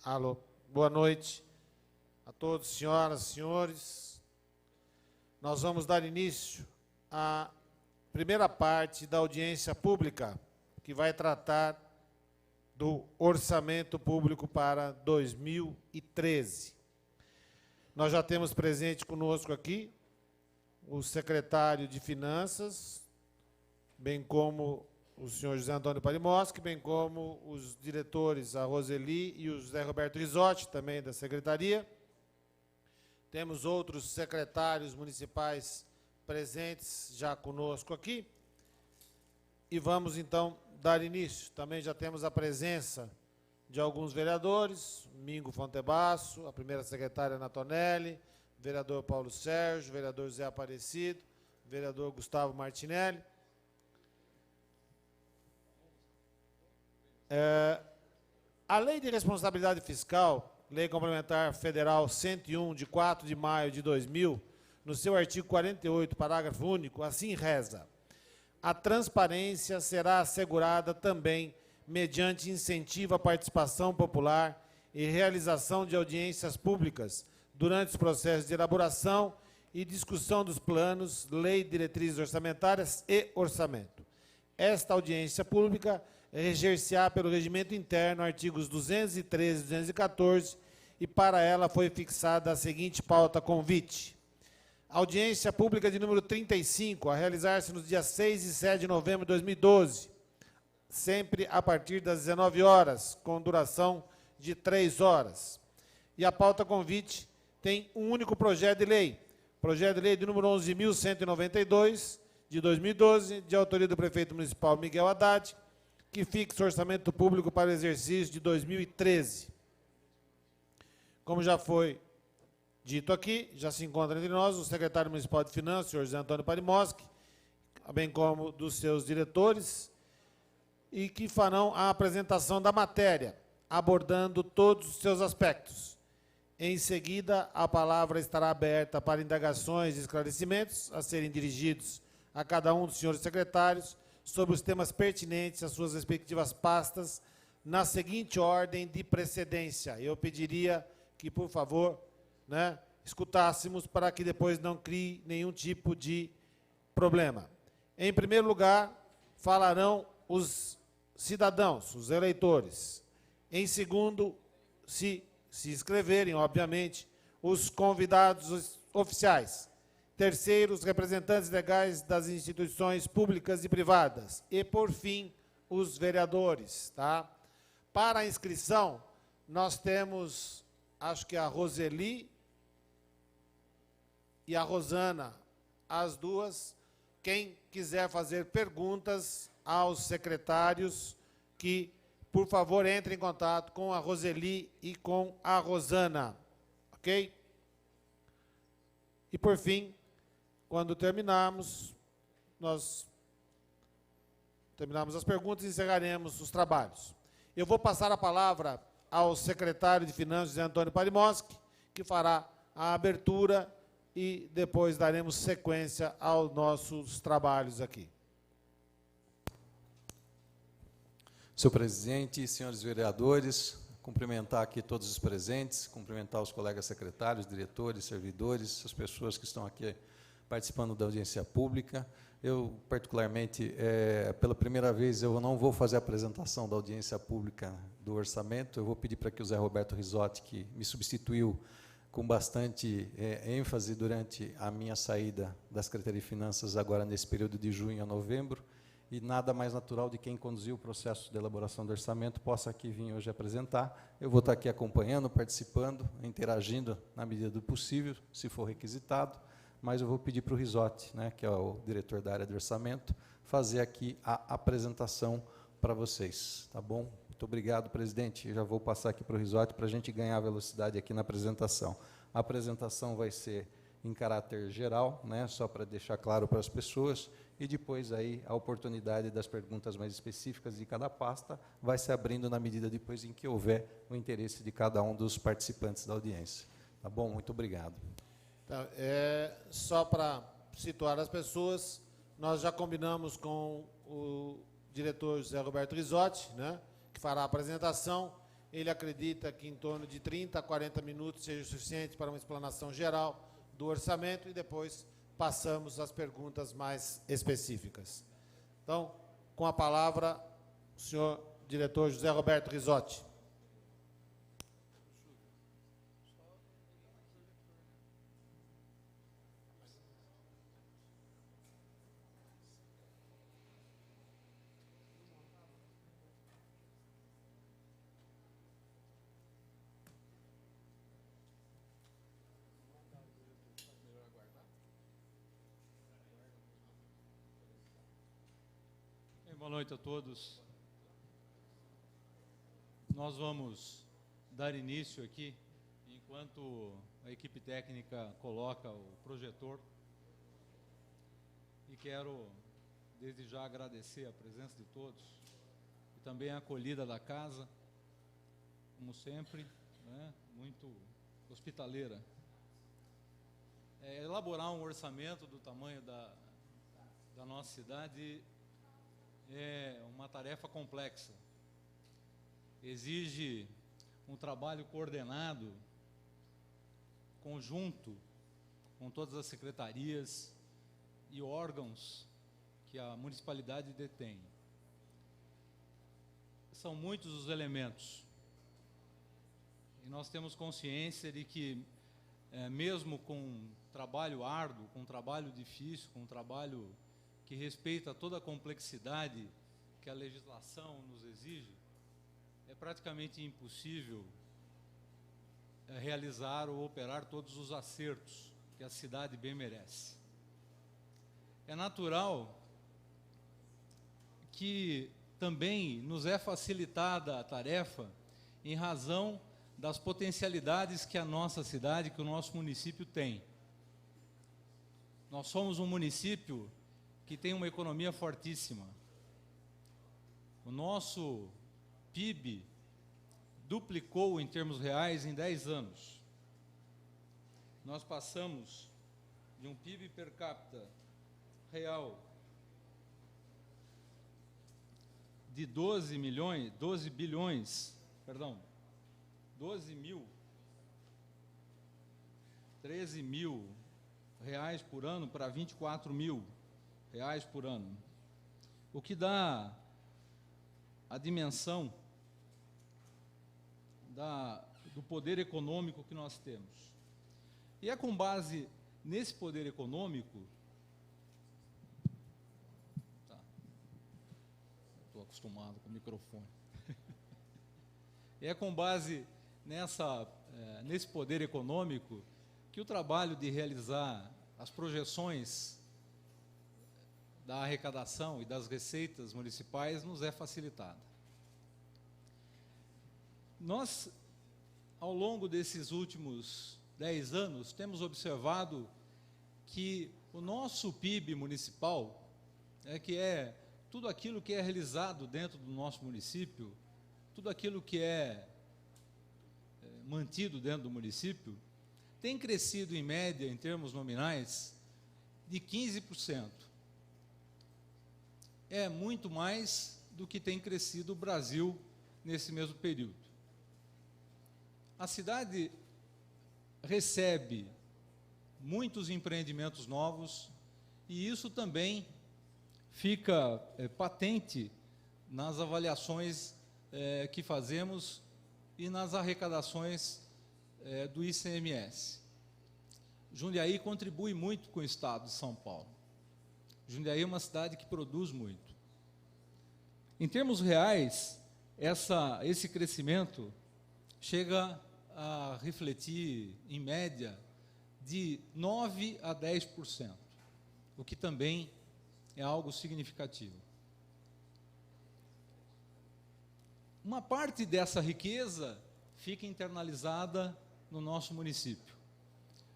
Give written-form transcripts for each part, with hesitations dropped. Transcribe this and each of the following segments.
Alô, boa noite a todos, senhoras e senhores. Nós vamos dar início à primeira parte da audiência pública, que vai tratar do orçamento público para 2013. Nós já temos presente conosco aqui o secretário de Finanças, bem como o senhor José Antônio Palimoski, bem como os diretores, a Roseli e o José Roberto Risotti, também da Secretaria. Temos outros secretários municipais presentes já conosco aqui. E vamos, então, dar início. Também já temos a presença de alguns vereadores, Mingo Fontebasso, a primeira secretária Natonelli, vereador Paulo Sérgio, vereador Zé Aparecido, vereador Gustavo Martinelli. A Lei de Responsabilidade Fiscal, Lei Complementar Federal 101, de 4 de maio de 2000, no seu artigo 48, parágrafo único, assim reza: a transparência será assegurada também mediante incentivo à participação popular e realização de audiências públicas durante os processos de elaboração e discussão dos planos, lei, diretrizes orçamentárias e orçamento. Esta audiência pública reger-se-á pelo regimento interno, artigos 213 e 214, e para ela foi fixada a seguinte pauta convite. Audiência pública de número 35, a realizar-se nos dias 6 e 7 de novembro de 2012, sempre a partir das 19 horas, com duração de 3 horas. E a pauta convite tem um único projeto de lei de número 11.192, de 2012, de autoria do prefeito municipal Miguel Haddad, que fixa o orçamento público para o exercício de 2013. Como já foi dito aqui, já se encontra entre nós o secretário municipal de Finanças, o senhor José Antônio Palimoski, bem como dos seus diretores, e que farão a apresentação da matéria, abordando todos os seus aspectos. Em seguida, a palavra estará aberta para indagações e esclarecimentos a serem dirigidos a cada um dos senhores secretários sobre os temas pertinentes às suas respectivas pastas, na seguinte ordem de precedência. Eu pediria que, por favor, escutássemos para que depois não crie nenhum tipo de problema. Em primeiro lugar, falarão os cidadãos, os eleitores. Em segundo, se inscreverem, obviamente, os convidados oficiais. Terceiro, os representantes legais das instituições públicas e privadas. E, por fim, os vereadores. Tá? Para a inscrição, nós temos, acho que a Roseli e a Rosana, as duas. Quem quiser fazer perguntas aos secretários, que, por favor, entre em contato com a Roseli e com a Rosana. Ok? E, por fim, quando terminarmos, nós terminarmos as perguntas e encerraremos os trabalhos. Eu vou passar a palavra ao secretário de Finanças, José Antônio Palimoski, que fará a abertura e depois daremos sequência aos nossos trabalhos aqui. Senhor presidente, senhores vereadores, cumprimentar aqui todos os presentes, cumprimentar os colegas secretários, diretores, servidores, as pessoas que estão aqui participando da audiência pública. Eu, particularmente, pela primeira vez, eu não vou fazer a apresentação da audiência pública do orçamento, eu vou pedir para que o Zé Roberto Risotti, que me substituiu com bastante ênfase durante a minha saída da Secretaria de Finanças, agora nesse período de junho a novembro, e nada mais natural de quem conduziu o processo de elaboração do orçamento possa aqui vir hoje apresentar. Eu vou estar aqui acompanhando, participando, interagindo na medida do possível, se for requisitado, mas eu vou pedir para o Risotti, que é o diretor da área de orçamento, fazer aqui a apresentação para vocês. Tá bom? Muito obrigado, presidente. Eu já vou passar aqui para o Risotti para a gente ganhar velocidade aqui na apresentação. A apresentação vai ser em caráter geral, só para deixar claro para as pessoas, e depois aí a oportunidade das perguntas mais específicas de cada pasta vai se abrindo na medida depois em que houver o interesse de cada um dos participantes da audiência. Tá bom? Muito obrigado. Tá, só para situar as pessoas, nós já combinamos com o diretor José Roberto Risotti, que fará a apresentação. ele acredita que em torno de 30 a 40 minutos seja suficiente para uma explanação geral do orçamento e depois passamos às perguntas mais específicas. Então, com a palavra, o senhor diretor José Roberto Risotti. Boa noite a todos. Nós vamos dar início aqui, enquanto a equipe técnica coloca o projetor. E quero, desde já, agradecer a presença de todos e também a acolhida da casa, como sempre, né, muito hospitaleira. Elaborar um orçamento do tamanho da nossa cidade é uma tarefa complexa. Exige um trabalho coordenado, conjunto, com todas as secretarias e órgãos que a municipalidade detém. São muitos os elementos. E nós temos consciência de que, mesmo com trabalho árduo, com trabalho difícil, com trabalho que respeita toda a complexidade que a legislação nos exige, é praticamente impossível realizar ou operar todos os acertos que a cidade bem merece. É natural que também nos é facilitada a tarefa em razão das potencialidades que a nossa cidade, que o nosso município tem. Nós somos um município que tem uma economia fortíssima. O nosso PIB duplicou em termos reais em 10 anos. Nós passamos de um PIB per capita real de 12 13 mil reais por ano para 24 mil reais por ano, o que dá a dimensão do poder econômico que nós temos. E é com base nesse poder econômico, estou acostumado com o microfone, é com base nesse poder econômico que o trabalho de realizar as projeções da arrecadação e das receitas municipais nos é facilitada. Nós, ao longo desses últimos 10 anos, temos observado que o nosso PIB municipal, que é tudo aquilo que é realizado dentro do nosso município, tudo aquilo que é mantido dentro do município, tem crescido em média, em termos nominais, de 15%. É muito mais do que tem crescido o Brasil nesse mesmo período. A cidade recebe muitos empreendimentos novos e isso também fica patente nas avaliações que fazemos e nas arrecadações do ICMS. Jundiaí contribui muito com o estado de São Paulo. Jundiaí é uma cidade que produz muito. Em termos reais, esse crescimento chega a refletir, em média, de 9% a 10%, o que também é algo significativo. Uma parte dessa riqueza fica internalizada no nosso município.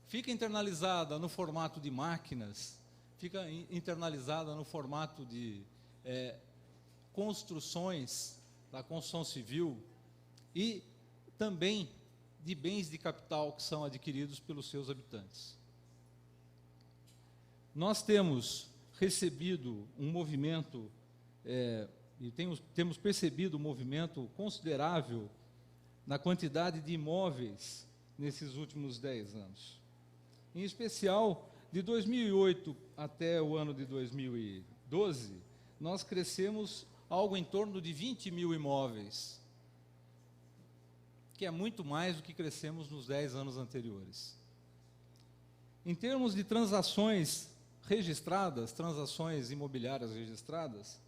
Fica internalizada no formato de máquinas, fica internalizada no formato de construções, da construção civil e também de bens de capital que são adquiridos pelos seus habitantes. Nós temos recebido um movimento, e temos percebido um movimento considerável na quantidade de imóveis nesses últimos 10 anos. Em especial, de 2008 até o ano de 2012, nós crescemos algo em torno de 20 mil imóveis, que é muito mais do que crescemos nos 10 anos anteriores. Em termos de transações registradas, transações imobiliárias registradas,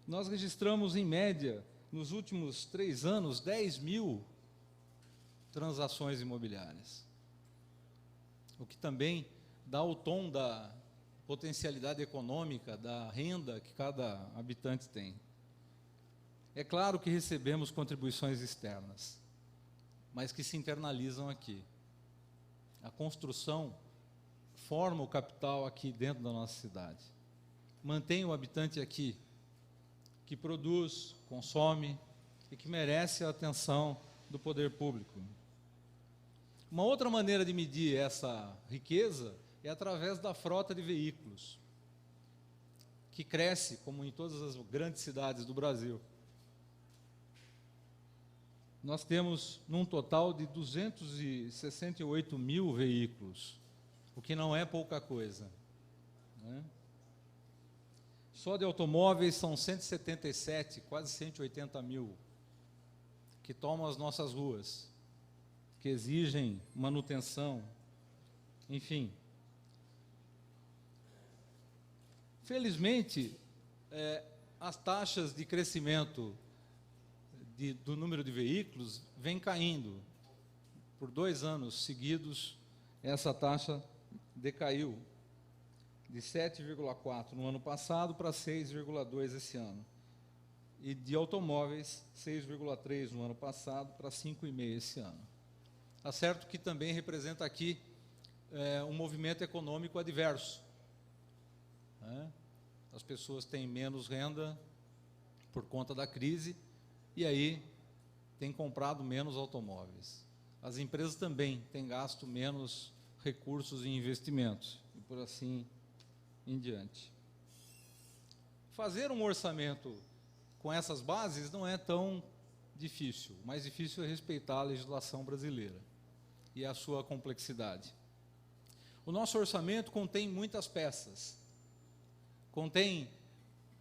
nós registramos, em média, nos últimos 3 anos, 10 mil transações imobiliárias, o que também dá o tom da potencialidade econômica, da renda que cada habitante tem. É claro que recebemos contribuições externas, mas que se internalizam aqui. A construção forma o capital aqui dentro da nossa cidade. Mantém o habitante aqui, que produz, consome e que merece a atenção do poder público. Uma outra maneira de medir essa riqueza é através da frota de veículos, que cresce, como em todas as grandes cidades do Brasil. Nós temos, num total de 268 mil veículos, o que não é pouca coisa, né? Só de automóveis são 177, quase 180 mil, que tomam as nossas ruas, que exigem manutenção, enfim. Felizmente, as taxas de crescimento do número de veículos vem caindo. Por 2 anos seguidos, essa taxa decaiu de 7,4 no ano passado para 6,2 esse ano. E de automóveis, 6,3 no ano passado para 5,5 esse ano. Tá certo que também representa aqui um movimento econômico adverso, né? As pessoas têm menos renda por conta da crise e aí têm comprado menos automóveis. As empresas também têm gasto menos recursos em investimentos e por assim em diante. Fazer um orçamento com essas bases não é tão difícil. O mais difícil é respeitar a legislação brasileira e a sua complexidade. O nosso orçamento contém muitas peças. Contém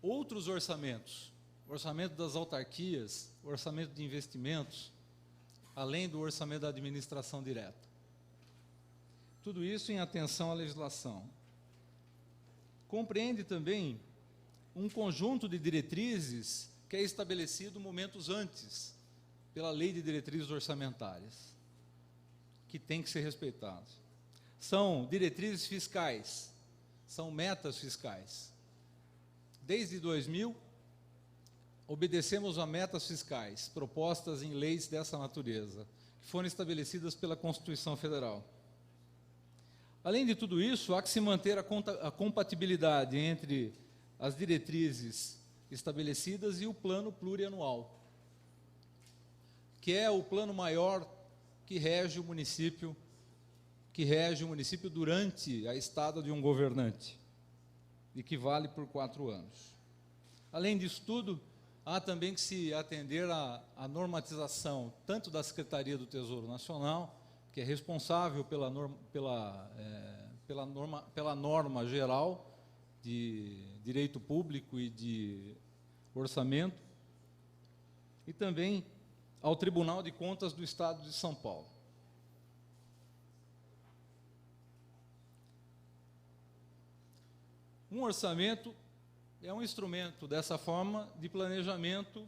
outros orçamentos, o orçamento das autarquias, o orçamento de investimentos, além do orçamento da administração direta. Tudo isso em atenção à legislação. Compreende também um conjunto de diretrizes que é estabelecido momentos antes pela Lei de Diretrizes Orçamentárias, que tem que ser respeitados. São diretrizes fiscais, são metas fiscais. Desde 2000, obedecemos a metas fiscais propostas em leis dessa natureza, que foram estabelecidas pela Constituição Federal. Além de tudo isso, há que se manter a compatibilidade entre as diretrizes estabelecidas e o plano plurianual, que é o plano maior que rege o município durante a estada de um governante, e que vale por 4 anos. Além disso tudo, há também que se atender à normatização, tanto da Secretaria do Tesouro Nacional, que é responsável pela norma geral de direito público e de orçamento, e também ao Tribunal de Contas do Estado de São Paulo. Um orçamento é um instrumento, dessa forma, de planejamento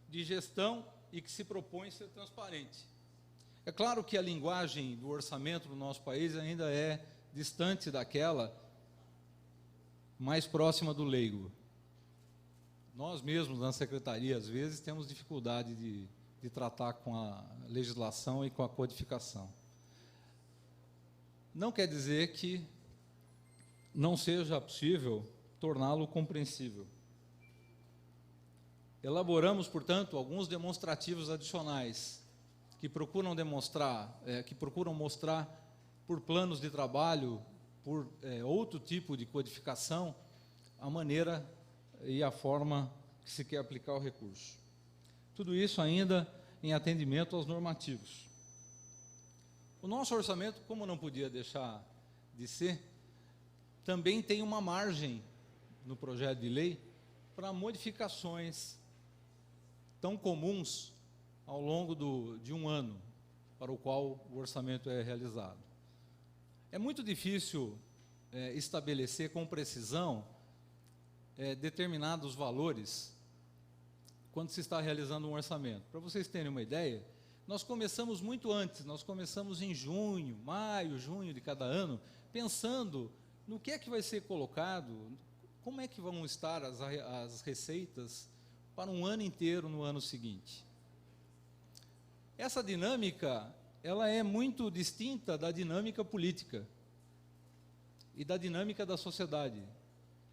de gestão e que se propõe ser transparente. É claro que a linguagem do orçamento do nosso país ainda é distante daquela mais próxima do leigo. Nós mesmos, na secretaria, às vezes, temos dificuldade de tratar com a legislação e com a codificação. Não quer dizer que não seja possível torná-lo compreensível. Elaboramos, portanto, alguns demonstrativos adicionais que procuram mostrar por planos de trabalho, por outro tipo de codificação, a maneira e a forma que se quer aplicar o recurso. Tudo isso ainda em atendimento aos normativos. O nosso orçamento, como não podia deixar de ser, também tem uma margem no projeto de lei para modificações tão comuns ao longo de um ano para o qual o orçamento é realizado. É muito difícil estabelecer com precisão determinados valores quando se está realizando um orçamento. Para vocês terem uma ideia, nós começamos muito antes, nós começamos em junho, maio, junho de cada ano, pensando no que é que vai ser colocado, como é que vão estar as receitas para um ano inteiro no ano seguinte. Essa dinâmica, ela é muito distinta da dinâmica política e da dinâmica da sociedade,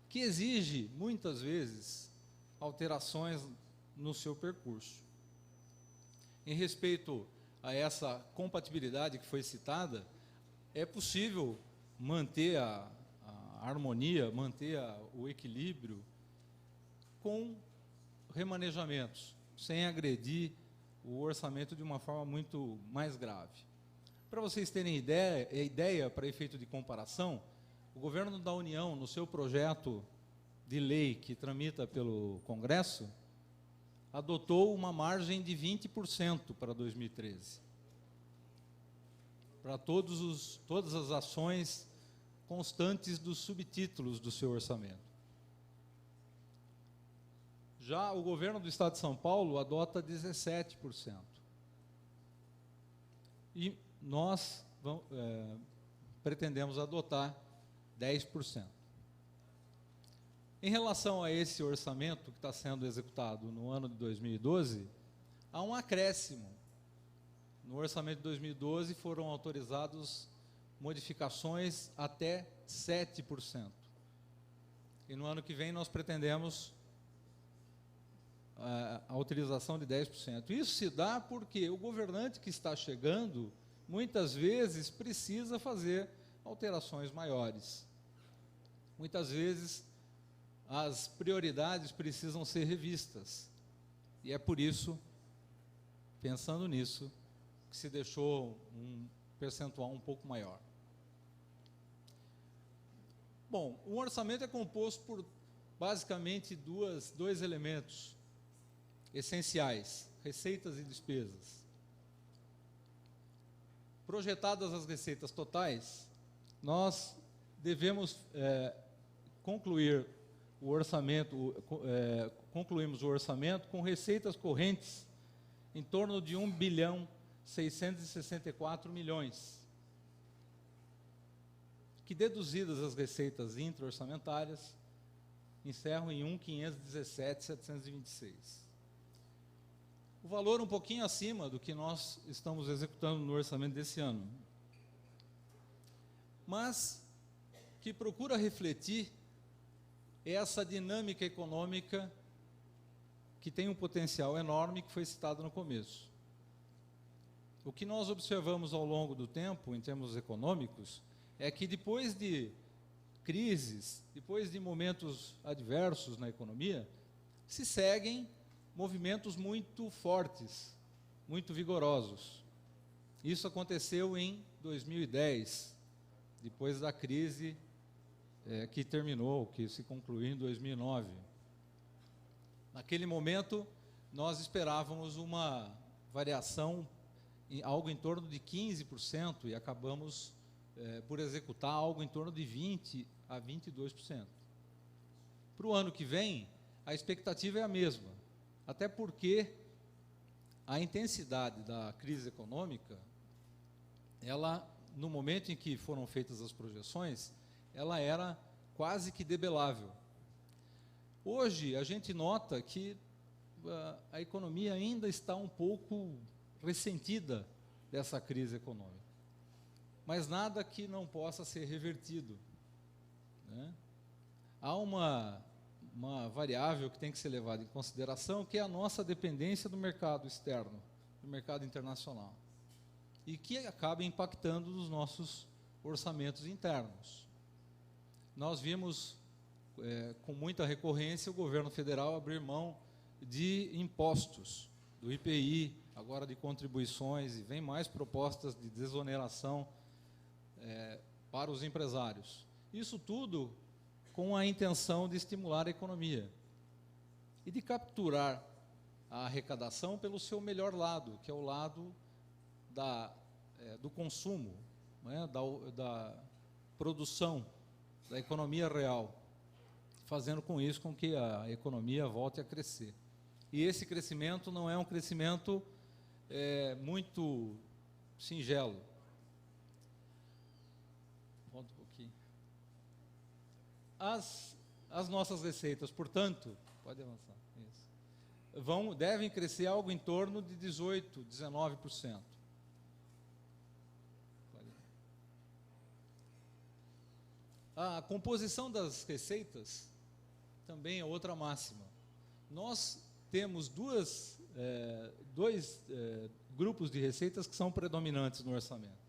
que exige, muitas vezes, alterações no seu percurso. Em respeito a essa compatibilidade que foi citada, é possível manter a harmonia, manter o equilíbrio com remanejamentos, sem agredir o orçamento de uma forma muito mais grave. Para vocês terem ideia, para efeito de comparação, o governo da União, no seu projeto de lei que tramita pelo Congresso, adotou uma margem de 20% para 2013, para todas as ações constantes dos subtítulos do seu orçamento. Já o governo do Estado de São Paulo adota 17%. E nós pretendemos adotar 10%. Em relação a esse orçamento que está sendo executado no ano de 2012, há um acréscimo. No orçamento de 2012 foram autorizados modificações até 7%. E no ano que vem nós pretendemos a utilização de 10%. Isso se dá porque o governante que está chegando, muitas vezes, precisa fazer alterações maiores. Muitas vezes, as prioridades precisam ser revistas. E é por isso, pensando nisso, que se deixou um percentual um pouco maior. Bom, o orçamento é composto por, basicamente, dois elementos essenciais: receitas e despesas. Projetadas as receitas totais, nós devemos concluir o orçamento, concluímos o orçamento com receitas correntes em torno de 1.664.000.000, que, deduzidas as receitas intra-orçamentárias, encerram em 1.517.726. O valor um pouquinho acima do que nós estamos executando no orçamento desse ano, mas que procura refletir essa dinâmica econômica que tem um potencial enorme, que foi citado no começo. O que nós observamos ao longo do tempo, em termos econômicos, é que depois de crises, depois de momentos adversos na economia, se seguem movimentos muito fortes, muito vigorosos. Isso aconteceu em 2010, depois da crise que terminou, que se concluiu em 2009. Naquele momento, nós esperávamos uma variação algo em torno de 15% e acabamos por executar algo em torno de 20% a 22%. Para o ano que vem, a expectativa é a mesma, até porque a intensidade da crise econômica, ela, no momento em que foram feitas as projeções, ela era quase que debelável. Hoje, a gente nota que a economia ainda está um pouco ressentida dessa crise econômica, mas nada que não possa ser revertido, né? Há uma variável que tem que ser levada em consideração, que é a nossa dependência do mercado externo, do mercado internacional, e que acaba impactando nos nossos orçamentos internos. Nós vimos com muita recorrência, o governo federal abrir mão de impostos, do IPI, agora de contribuições, e vem mais propostas de desoneração para os empresários. Isso tudo com a intenção de estimular a economia e de capturar a arrecadação pelo seu melhor lado, que é o lado do consumo, né, da produção, da economia real, fazendo com isso com que a economia volte a crescer. E esse crescimento não é um crescimento muito singelo. Volta um pouquinho. As nossas receitas, portanto, pode avançar, isso, devem crescer algo em torno de 18%, 19%. A composição das receitas também é outra máxima. Nós temos dois grupos de receitas que são predominantes no orçamento.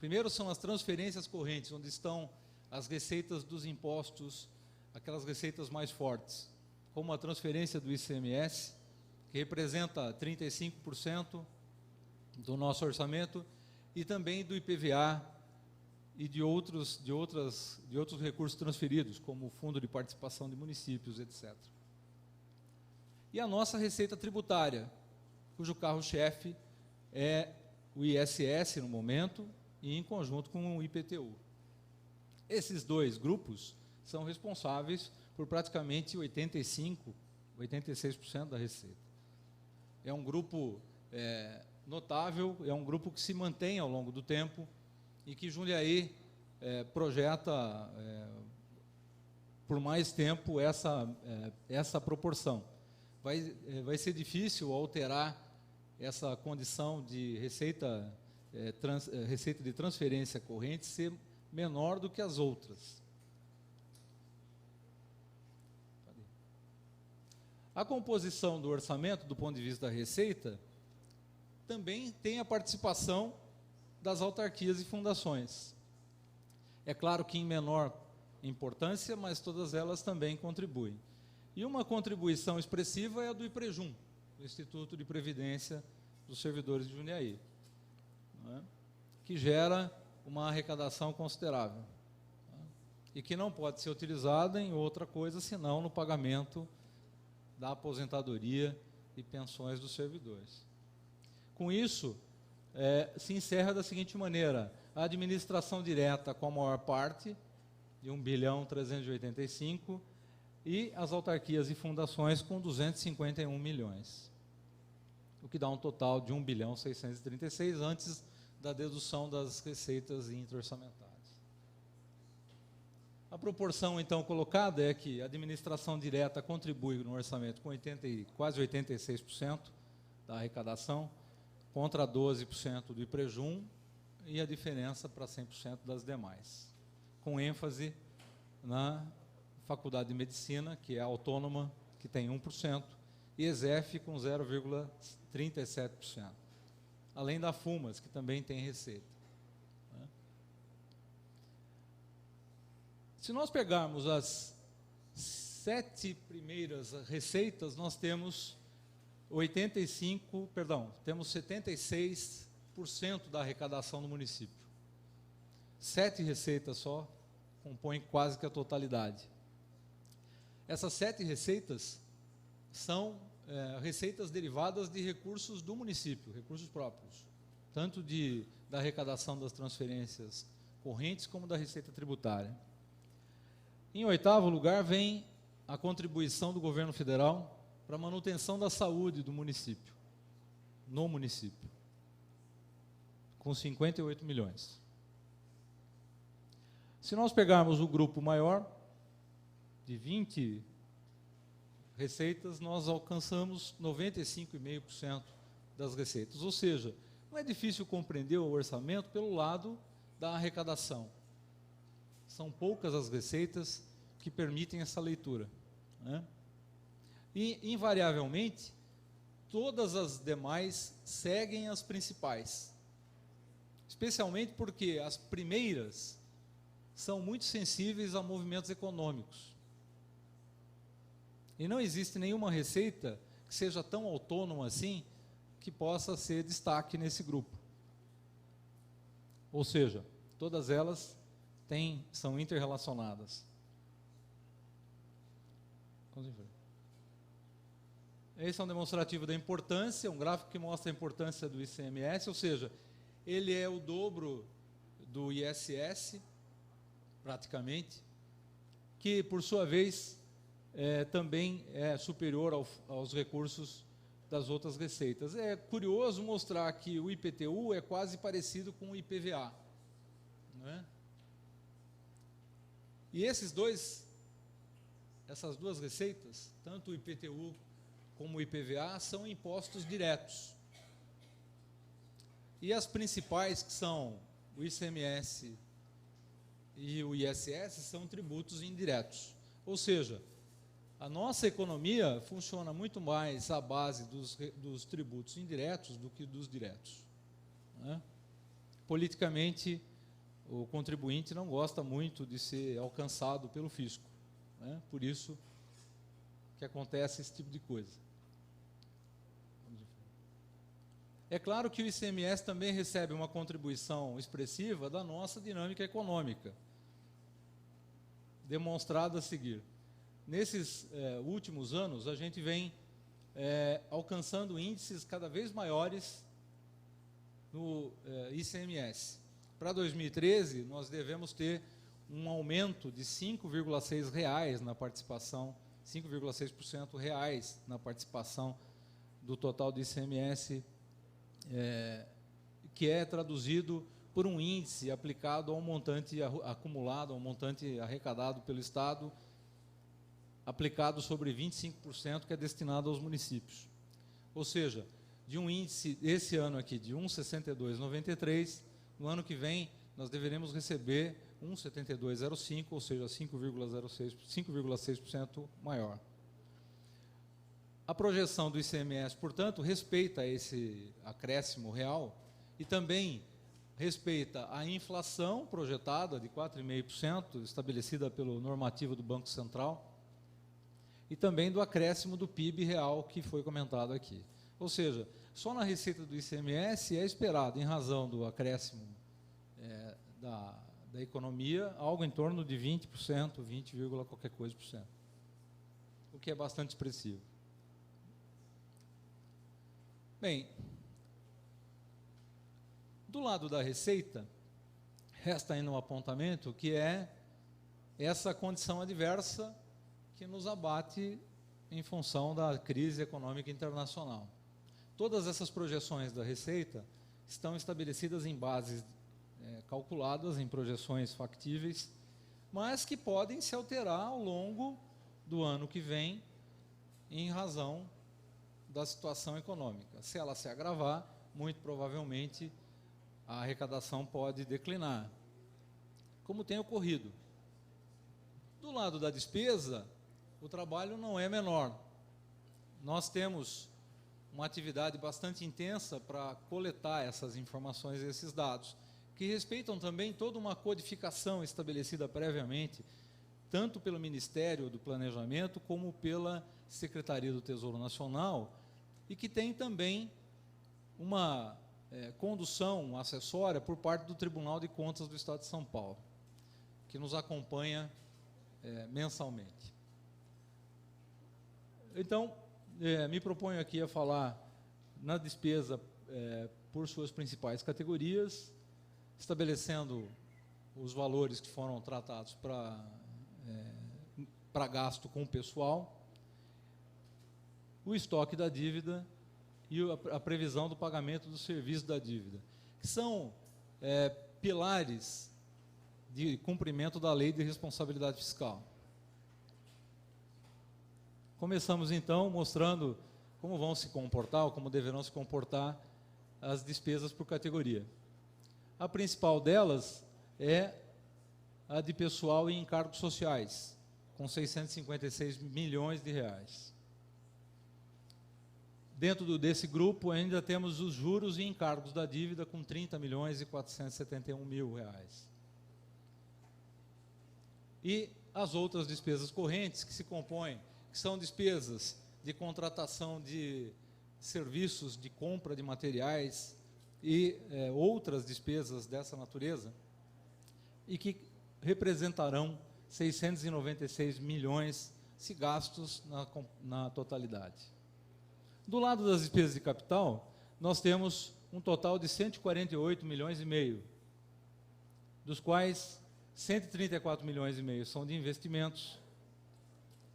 Primeiro são as transferências correntes, onde estão as receitas dos impostos, aquelas receitas mais fortes, como a transferência do ICMS, que representa 35% do nosso orçamento, e também do IPVA e de outros recursos transferidos, como o Fundo de Participação de Municípios, etc. E a nossa receita tributária, cujo carro-chefe é o ISS no momento, e em conjunto com o IPTU. Esses dois grupos são responsáveis por praticamente 86% da receita. É um grupo notável, é um grupo que se mantém ao longo do tempo e que Jundiaí projeta por mais tempo essa proporção. Vai ser difícil alterar essa condição de receita de transferência corrente ser menor do que as outras. A composição do orçamento, do ponto de vista da receita, também tem a participação das autarquias e fundações. É claro que em menor importância, mas todas elas também contribuem. E uma contribuição expressiva é a do IPREJUM, do Instituto de Previdência dos Servidores de Jundiaí, que gera uma arrecadação considerável, e que não pode ser utilizada em outra coisa senão no pagamento da aposentadoria e pensões dos servidores. Com isso, se encerra da seguinte maneira: a administração direta com a maior parte, de 1.385 bilhão, e as autarquias e fundações com 251 milhões, o que dá um total de 1.636 bilhão antes da dedução das receitas interorçamentárias. A proporção, então, colocada é que a administração direta contribui no orçamento com quase 86% da arrecadação, contra 12% do IPREJUM, e a diferença para 100% das demais, com ênfase na Faculdade de Medicina, que é autônoma, que tem 1%, e ESEF com 0,37%, além da FUMAS, que também tem receita. Se nós pegarmos as 7 primeiras receitas, nós temos 76% da arrecadação do município. 7 receitas só compõem quase que a totalidade. Essas 7 receitas são receitas derivadas de recursos do município, recursos próprios, tanto da arrecadação das transferências correntes como da receita tributária. Em 8º lugar vem a contribuição do governo federal para a manutenção da saúde do município, no município, com 58 milhões. Se nós pegarmos o grupo maior, de 20 receitas, nós alcançamos 95,5% das receitas. Ou seja, não é difícil compreender o orçamento pelo lado da arrecadação. São poucas as receitas que permitem essa leitura, né? E, invariavelmente, todas as demais seguem as principais, especialmente porque as primeiras são muito sensíveis a movimentos econômicos. E não existe nenhuma receita que seja tão autônoma assim que possa ser destaque nesse grupo. Ou seja, todas elas são interrelacionadas. Esse é um demonstrativo da importância, um gráfico que mostra a importância do ICMS, ou seja, ele é o dobro do ISS, praticamente, que, por sua vez, também é superior aos recursos das outras receitas. É curioso mostrar que o IPTU é quase parecido com o IPVA, não é? E essas duas receitas, tanto o IPTU como o IPVA, são impostos diretos. E as principais, que são o ICMS e o ISS, são tributos indiretos. Ou seja, a nossa economia funciona muito mais à base dos tributos indiretos do que dos diretos, né? Politicamente, o contribuinte não gosta muito de ser alcançado pelo fisco, né? Por isso que acontece esse tipo de coisa. É claro que o ICMS também recebe uma contribuição expressiva da nossa dinâmica econômica, demonstrada a seguir. Nesses últimos anos, a gente vem alcançando índices cada vez maiores no ICMS. Para 2013, nós devemos ter um aumento de R$ 5,6 na participação, 5,6% reais na participação do total do ICMS, que é traduzido por um índice aplicado ao montante acumulado, ao montante arrecadado pelo Estado, aplicado sobre 25% que é destinado aos municípios. Ou seja, de um índice, esse ano aqui, de 1,7293, no ano que vem, nós deveremos receber 1,7205, ou seja, 5,6% maior. A projeção do ICMS, portanto, respeita esse acréscimo real e também respeita a inflação projetada de 4,5%, estabelecida pelo normativo do Banco Central, e também do acréscimo do PIB real que foi comentado aqui. Ou seja, só na receita do ICMS é esperado, em razão do acréscimo da economia, algo em torno de 20%, 20, qualquer coisa por cento, o que é bastante expressivo. Bem, do lado da receita, resta ainda um apontamento, que é essa condição adversa que nos abate em função da crise econômica internacional. Todas essas projeções da receita estão estabelecidas em bases calculadas, em projeções factíveis, mas que podem se alterar ao longo do ano que vem, em razão da situação econômica. Se ela se agravar, muito provavelmente a arrecadação pode declinar, como tem ocorrido. Do lado da despesa, o trabalho não é menor. Nós temos uma atividade bastante intensa para coletar essas informações e esses dados, que respeitam também toda uma codificação estabelecida previamente, tanto pelo Ministério do Planejamento como pela Secretaria do Tesouro Nacional, e que tem também uma condução acessória por parte do Tribunal de Contas do Estado de São Paulo, que nos acompanha mensalmente. Então, me proponho aqui a falar na despesa por suas principais categorias, estabelecendo os valores que foram tratados para gasto com o pessoal, o estoque da dívida e a previsão do pagamento do serviço da dívida, que são pilares de cumprimento da Lei de Responsabilidade Fiscal. Começamos, então, mostrando como vão se comportar, ou como deverão se comportar as despesas por categoria. A principal delas é a de pessoal e encargos sociais, com 656 milhões de reais. Dentro desse grupo, ainda temos os juros e encargos da dívida, com 30 milhões e 471 mil reais. E as outras despesas correntes, que se compõem que são despesas de contratação de serviços, de compra de materiais e outras despesas dessa natureza, e que representarão 696 milhões se gastos na totalidade. Do lado das despesas de capital, nós temos um total de 148 milhões e meio, dos quais 134 milhões e meio são de investimentos,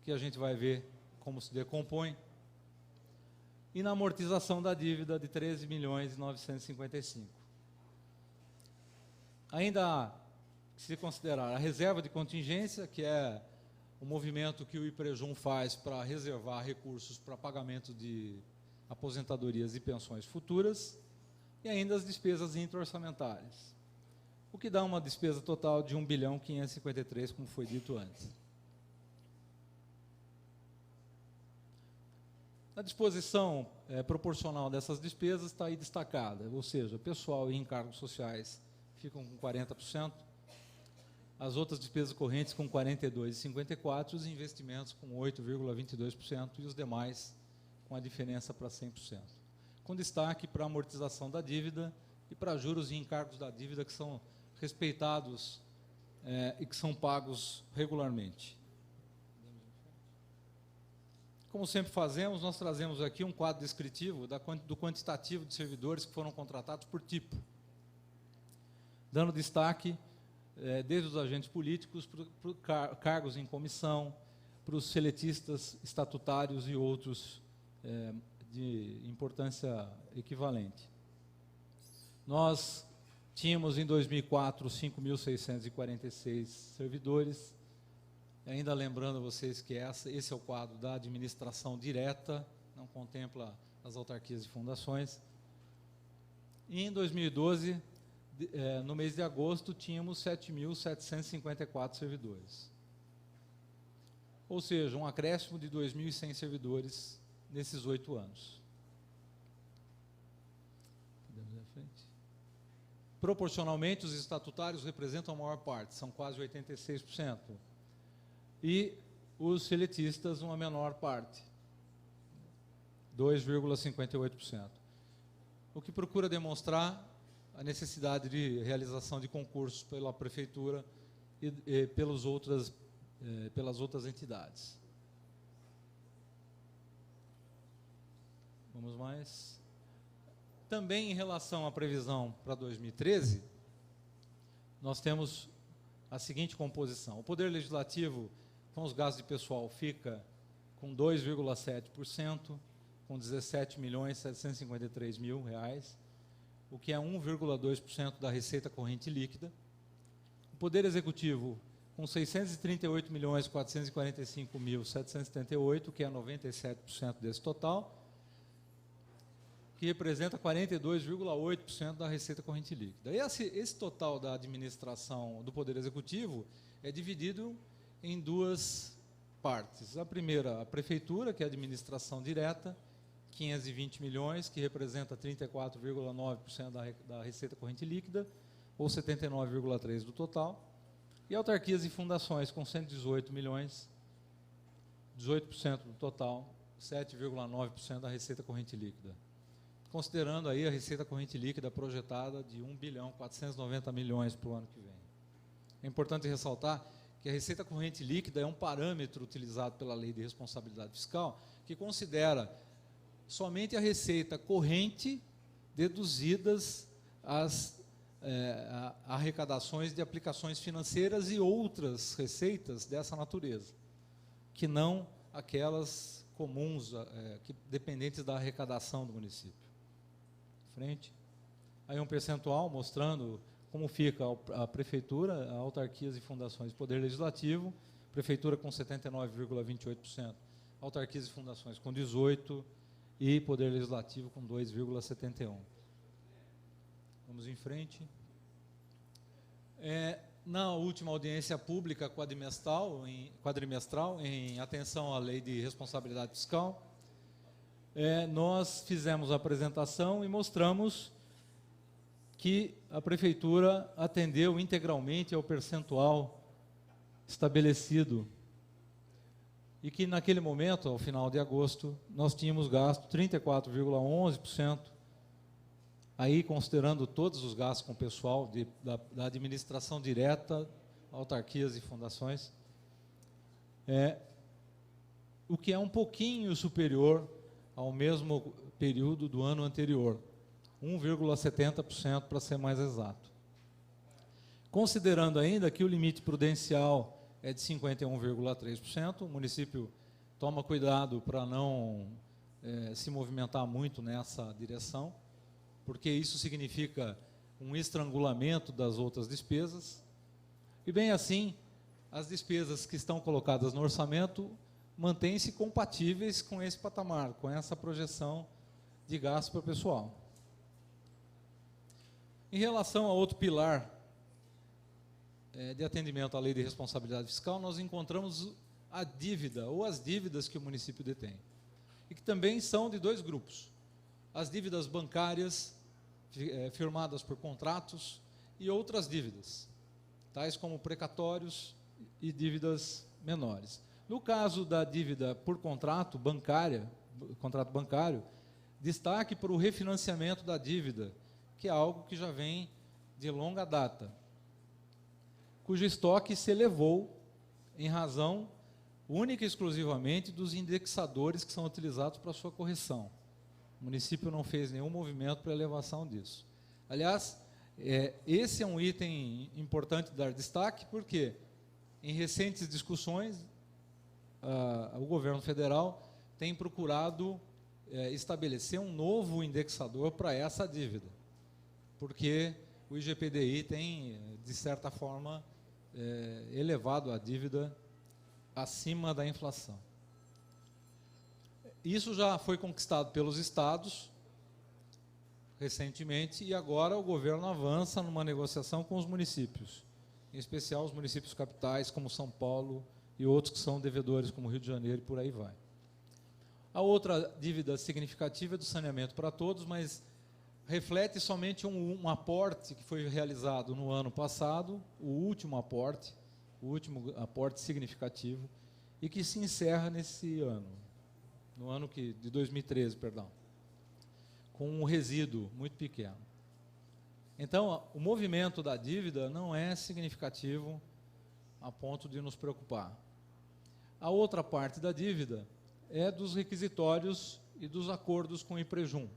que a gente vai ver como se decompõe, e na amortização da dívida de 13 milhões e 955. Ainda há que se considerar a reserva de contingência, que é o movimento que o IPREJUM faz para reservar recursos para pagamento de aposentadorias e pensões futuras, e ainda as despesas intra-orçamentárias, o que dá uma despesa total de 1 bilhão 553, como foi dito antes. A disposição proporcional dessas despesas está aí destacada, ou seja, pessoal e encargos sociais ficam com 40%, as outras despesas correntes com 42,54%, os investimentos com 8,22% e os demais com a diferença para 100%. Com destaque para a amortização da dívida e para juros e encargos da dívida que são respeitados e que são pagos regularmente. Como sempre fazemos, nós trazemos aqui um quadro descritivo do quantitativo de servidores que foram contratados por tipo, dando destaque desde os agentes políticos, para cargos em comissão, para os seletistas estatutários e outros de importância equivalente. Nós tínhamos em 2004 5.646 servidores. Ainda lembrando a vocês que esse é o quadro da administração direta, não contempla as autarquias e fundações. E em 2012, no mês de agosto, tínhamos 7.754 servidores. Ou seja, um acréscimo de 2.100 servidores nesses 8 anos. Podemos ir à frente. Proporcionalmente, os estatutários representam a maior parte, são quase 86%. E os seletistas, uma menor parte, 2,58%. O que procura demonstrar a necessidade de realização de concursos pela prefeitura e pelas outras entidades. Vamos mais. Também em relação à previsão para 2013, nós temos a seguinte composição. O Poder Legislativo, com os gastos de pessoal, fica com 2,7%, com 17.753.000 reais, o que é 1,2% da receita corrente líquida. O Poder Executivo, com 638.445.778, que é 97% desse total, que representa 42,8% da receita corrente líquida. E esse total da administração do Poder Executivo é dividido em duas partes. A primeira, a Prefeitura, que é a administração direta, 520 milhões, que representa 34,9% da receita corrente líquida, ou 79,3% do total. E autarquias e fundações, com 118 milhões, 18% do total, 7,9% da receita corrente líquida. Considerando aí a receita corrente líquida projetada de 1.490 bilhões para o ano que vem. É importante ressaltar que a receita corrente líquida é um parâmetro utilizado pela Lei de Responsabilidade Fiscal, que considera somente a receita corrente deduzidas as arrecadações de aplicações financeiras e outras receitas dessa natureza, que não aquelas comuns, dependentes da arrecadação do município. Frente. Aí um percentual mostrando como fica a Prefeitura, autarquias e fundações de Poder Legislativo, Prefeitura com 79,28%, autarquias e fundações com 18% e Poder Legislativo com 2,71%. Vamos em frente. Na última audiência pública quadrimestral, em atenção à Lei de Responsabilidade Fiscal, nós fizemos a apresentação e mostramos que a Prefeitura atendeu integralmente ao percentual estabelecido e que naquele momento, ao final de agosto, nós tínhamos gasto 34,11%, aí considerando todos os gastos com o pessoal da administração direta, autarquias e fundações, o que é um pouquinho superior ao mesmo período do ano anterior, 1,70% para ser mais exato. Considerando ainda que o limite prudencial é de 51,3%, o município toma cuidado para não se movimentar muito nessa direção, porque isso significa um estrangulamento das outras despesas, e bem assim, as despesas que estão colocadas no orçamento mantêm-se compatíveis com esse patamar, com essa projeção de gasto para o pessoal. Em relação a outro pilar de atendimento à lei de responsabilidade fiscal, nós encontramos a dívida, ou as dívidas que o município detém, e que também são de dois grupos: as dívidas bancárias firmadas por contratos e outras dívidas, tais como precatórios e dívidas menores. No caso da dívida por contrato bancário, destaque para o refinanciamento da dívida, que é algo que já vem de longa data, cujo estoque se elevou em razão única e exclusivamente dos indexadores que são utilizados para sua correção. O município não fez nenhum movimento para elevação disso. Aliás, esse é um item importante dar destaque, porque em recentes discussões, o governo federal tem procurado estabelecer um novo indexador para essa dívida, porque o IGPDI tem, de certa forma, elevado a dívida acima da inflação. Isso já foi conquistado pelos estados recentemente, e agora o governo avança numa negociação com os municípios, em especial os municípios capitais, como São Paulo, e outros que são devedores, como Rio de Janeiro, e por aí vai. A outra dívida significativa é do saneamento para todos, mas reflete somente um aporte que foi realizado no ano passado, o último aporte significativo, e que se encerra nesse ano, no ano de 2013, perdão, com um resíduo muito pequeno. Então, o movimento da dívida não é significativo a ponto de nos preocupar. A outra parte da dívida é dos requisitórios e dos acordos com o IPREJUM.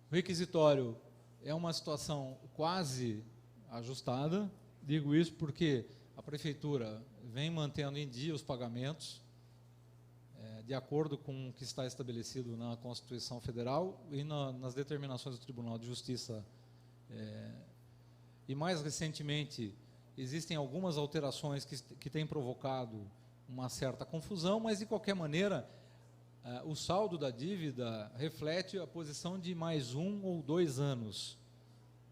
O requisitório é uma situação quase ajustada, digo isso porque a Prefeitura vem mantendo em dia os pagamentos, de acordo com o que está estabelecido na Constituição Federal e nas determinações do Tribunal de Justiça. E mais recentemente, existem algumas alterações que têm provocado uma certa confusão, mas, de qualquer maneira, o saldo da dívida reflete a posição de mais 1 ou 2 anos,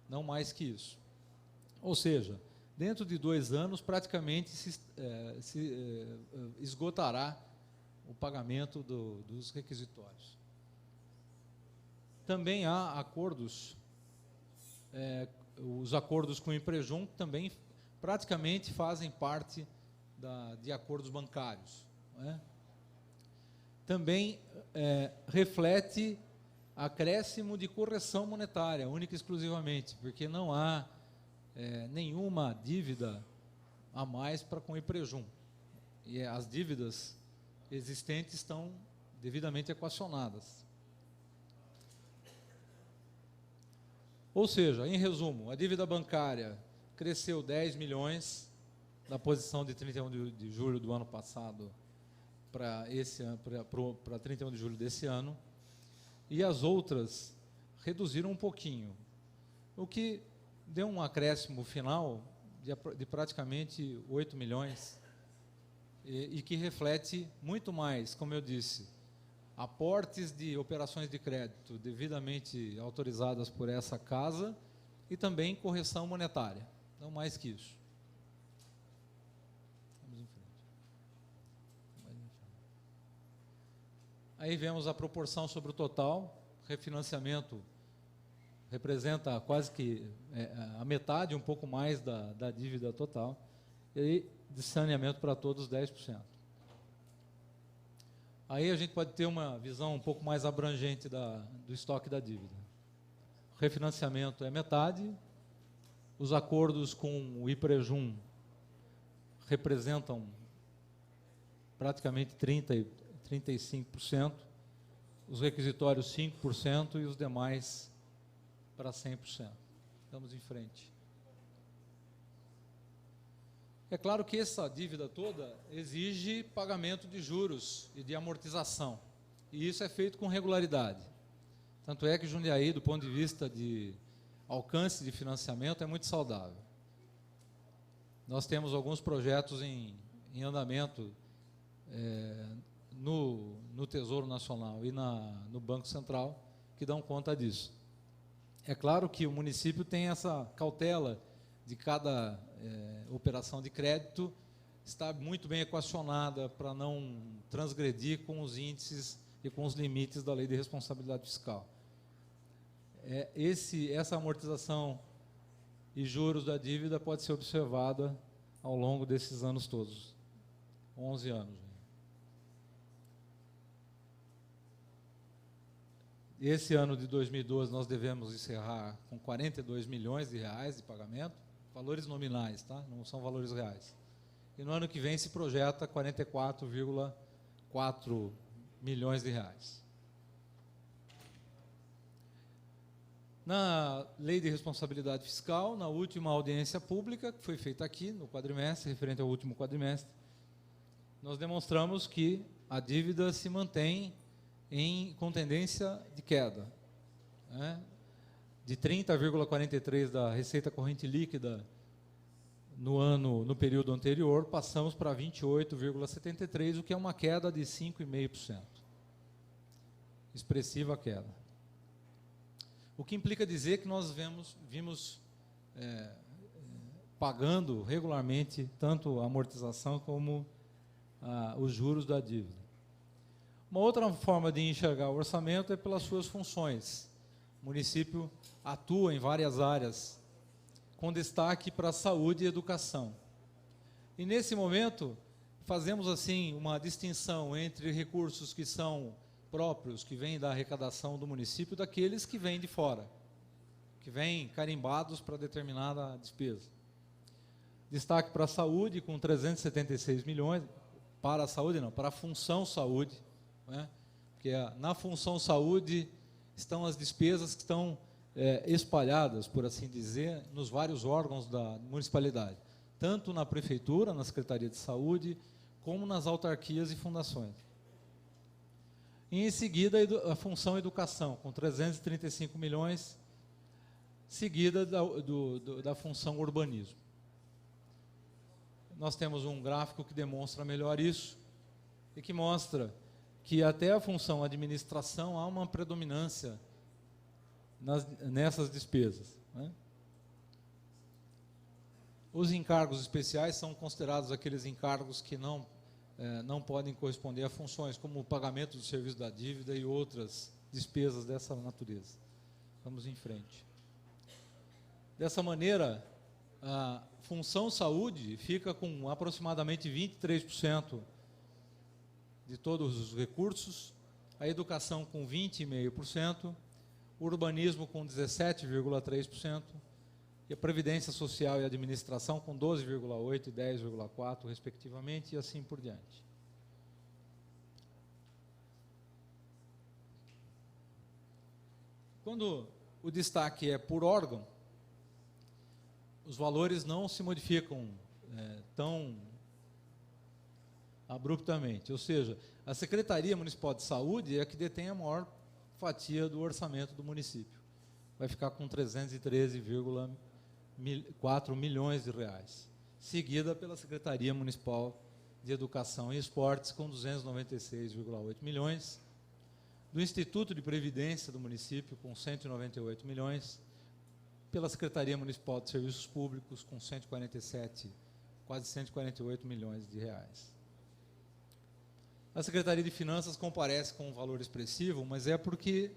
não mais que isso. Ou seja, dentro de 2 anos, praticamente se esgotará o pagamento dos requisitórios. Também há acordos, os acordos com o IPREJUM também praticamente fazem parte de acordos bancários, não é? Também reflete acréscimo de correção monetária, única e exclusivamente, porque não há nenhuma dívida a mais para com o IPREJUM. E as dívidas existentes estão devidamente equacionadas. Ou seja, em resumo, a dívida bancária cresceu 10 milhões da posição de 31 de julho do ano passado para 31 de julho desse ano, e as outras reduziram um pouquinho, o que deu um acréscimo final de praticamente 8 milhões, e que reflete muito mais, como eu disse, aportes de operações de crédito devidamente autorizadas por essa casa e também correção monetária, não mais que isso. Vamos em frente. Aí vemos a proporção sobre o total. Refinanciamento representa quase que a metade, um pouco mais da dívida total, e de saneamento para todos 10%. Aí a gente pode ter uma visão um pouco mais abrangente do estoque da dívida. O refinanciamento é metade, os acordos com o IPREJUM representam praticamente 35%, os requisitórios 5% e os demais para 100%. Estamos em frente. É claro que essa dívida toda exige pagamento de juros e de amortização, e isso é feito com regularidade. Tanto é que Jundiaí, do ponto de vista de alcance de financiamento, é muito saudável. Nós temos alguns projetos em andamento no Tesouro Nacional e no Banco Central que dão conta disso. É claro que o município tem essa cautela de cada operação de crédito estar muito bem equacionada para não transgredir com os índices e com os limites da Lei de Responsabilidade Fiscal. Essa amortização e juros da dívida pode ser observada ao longo desses anos todos, 11 anos. Esse ano de 2012 nós devemos encerrar com 42 milhões de reais de pagamento, valores nominais, tá? Não são valores reais. E no ano que vem se projeta 44,4 milhões de reais. Na Lei de Responsabilidade Fiscal, na última audiência pública, que foi feita aqui no quadrimestre, referente ao último quadrimestre, nós demonstramos que a dívida se mantém com tendência de queda, né? De 30,43 da receita corrente líquida no período anterior, passamos para 28,73, o que é uma queda de 5,5%. Expressiva queda. O que implica dizer que nós vimos pagando regularmente tanto a amortização como os juros da dívida. Uma outra forma de enxergar o orçamento é pelas suas funções. O município atua em várias áreas, com destaque para a saúde e educação. E nesse momento, fazemos assim uma distinção entre recursos que são próprios, que vêm da arrecadação do município, daqueles que vêm de fora, que vêm carimbados para determinada despesa. Destaque para a saúde, com 376 milhões, para a saúde não, para a função saúde, né? Porque na função saúde estão as despesas que estão espalhadas, por assim dizer, nos vários órgãos da municipalidade, tanto na prefeitura, na Secretaria de Saúde, como nas autarquias e fundações. E, em seguida, a função educação, com 335 milhões, seguida da função urbanismo. Nós temos um gráfico que demonstra melhor isso, e que mostra que até a função administração há uma predominância nessas despesas, né? Os encargos especiais são considerados aqueles encargos que não podem corresponder a funções, como o pagamento do serviço da dívida e outras despesas dessa natureza. Vamos em frente. Dessa maneira, a função saúde fica com aproximadamente 23% de todos os recursos, a educação com 20,5%, o urbanismo com 17,3%, e a previdência social e administração com 12,8% e 10,4%, respectivamente, e assim por diante. Quando o destaque é por órgão, os valores não se modificam tão abruptamente, ou seja, a Secretaria Municipal de Saúde é a que detém a maior fatia do orçamento do município. Vai ficar com 313,4 milhões de reais, seguida pela Secretaria Municipal de Educação e Esportes, com 296,8 milhões, do Instituto de Previdência do município, com 198 milhões, pela Secretaria Municipal de Serviços Públicos, com 147, quase 148 milhões de reais. A Secretaria de Finanças comparece com um valor expressivo, mas é porque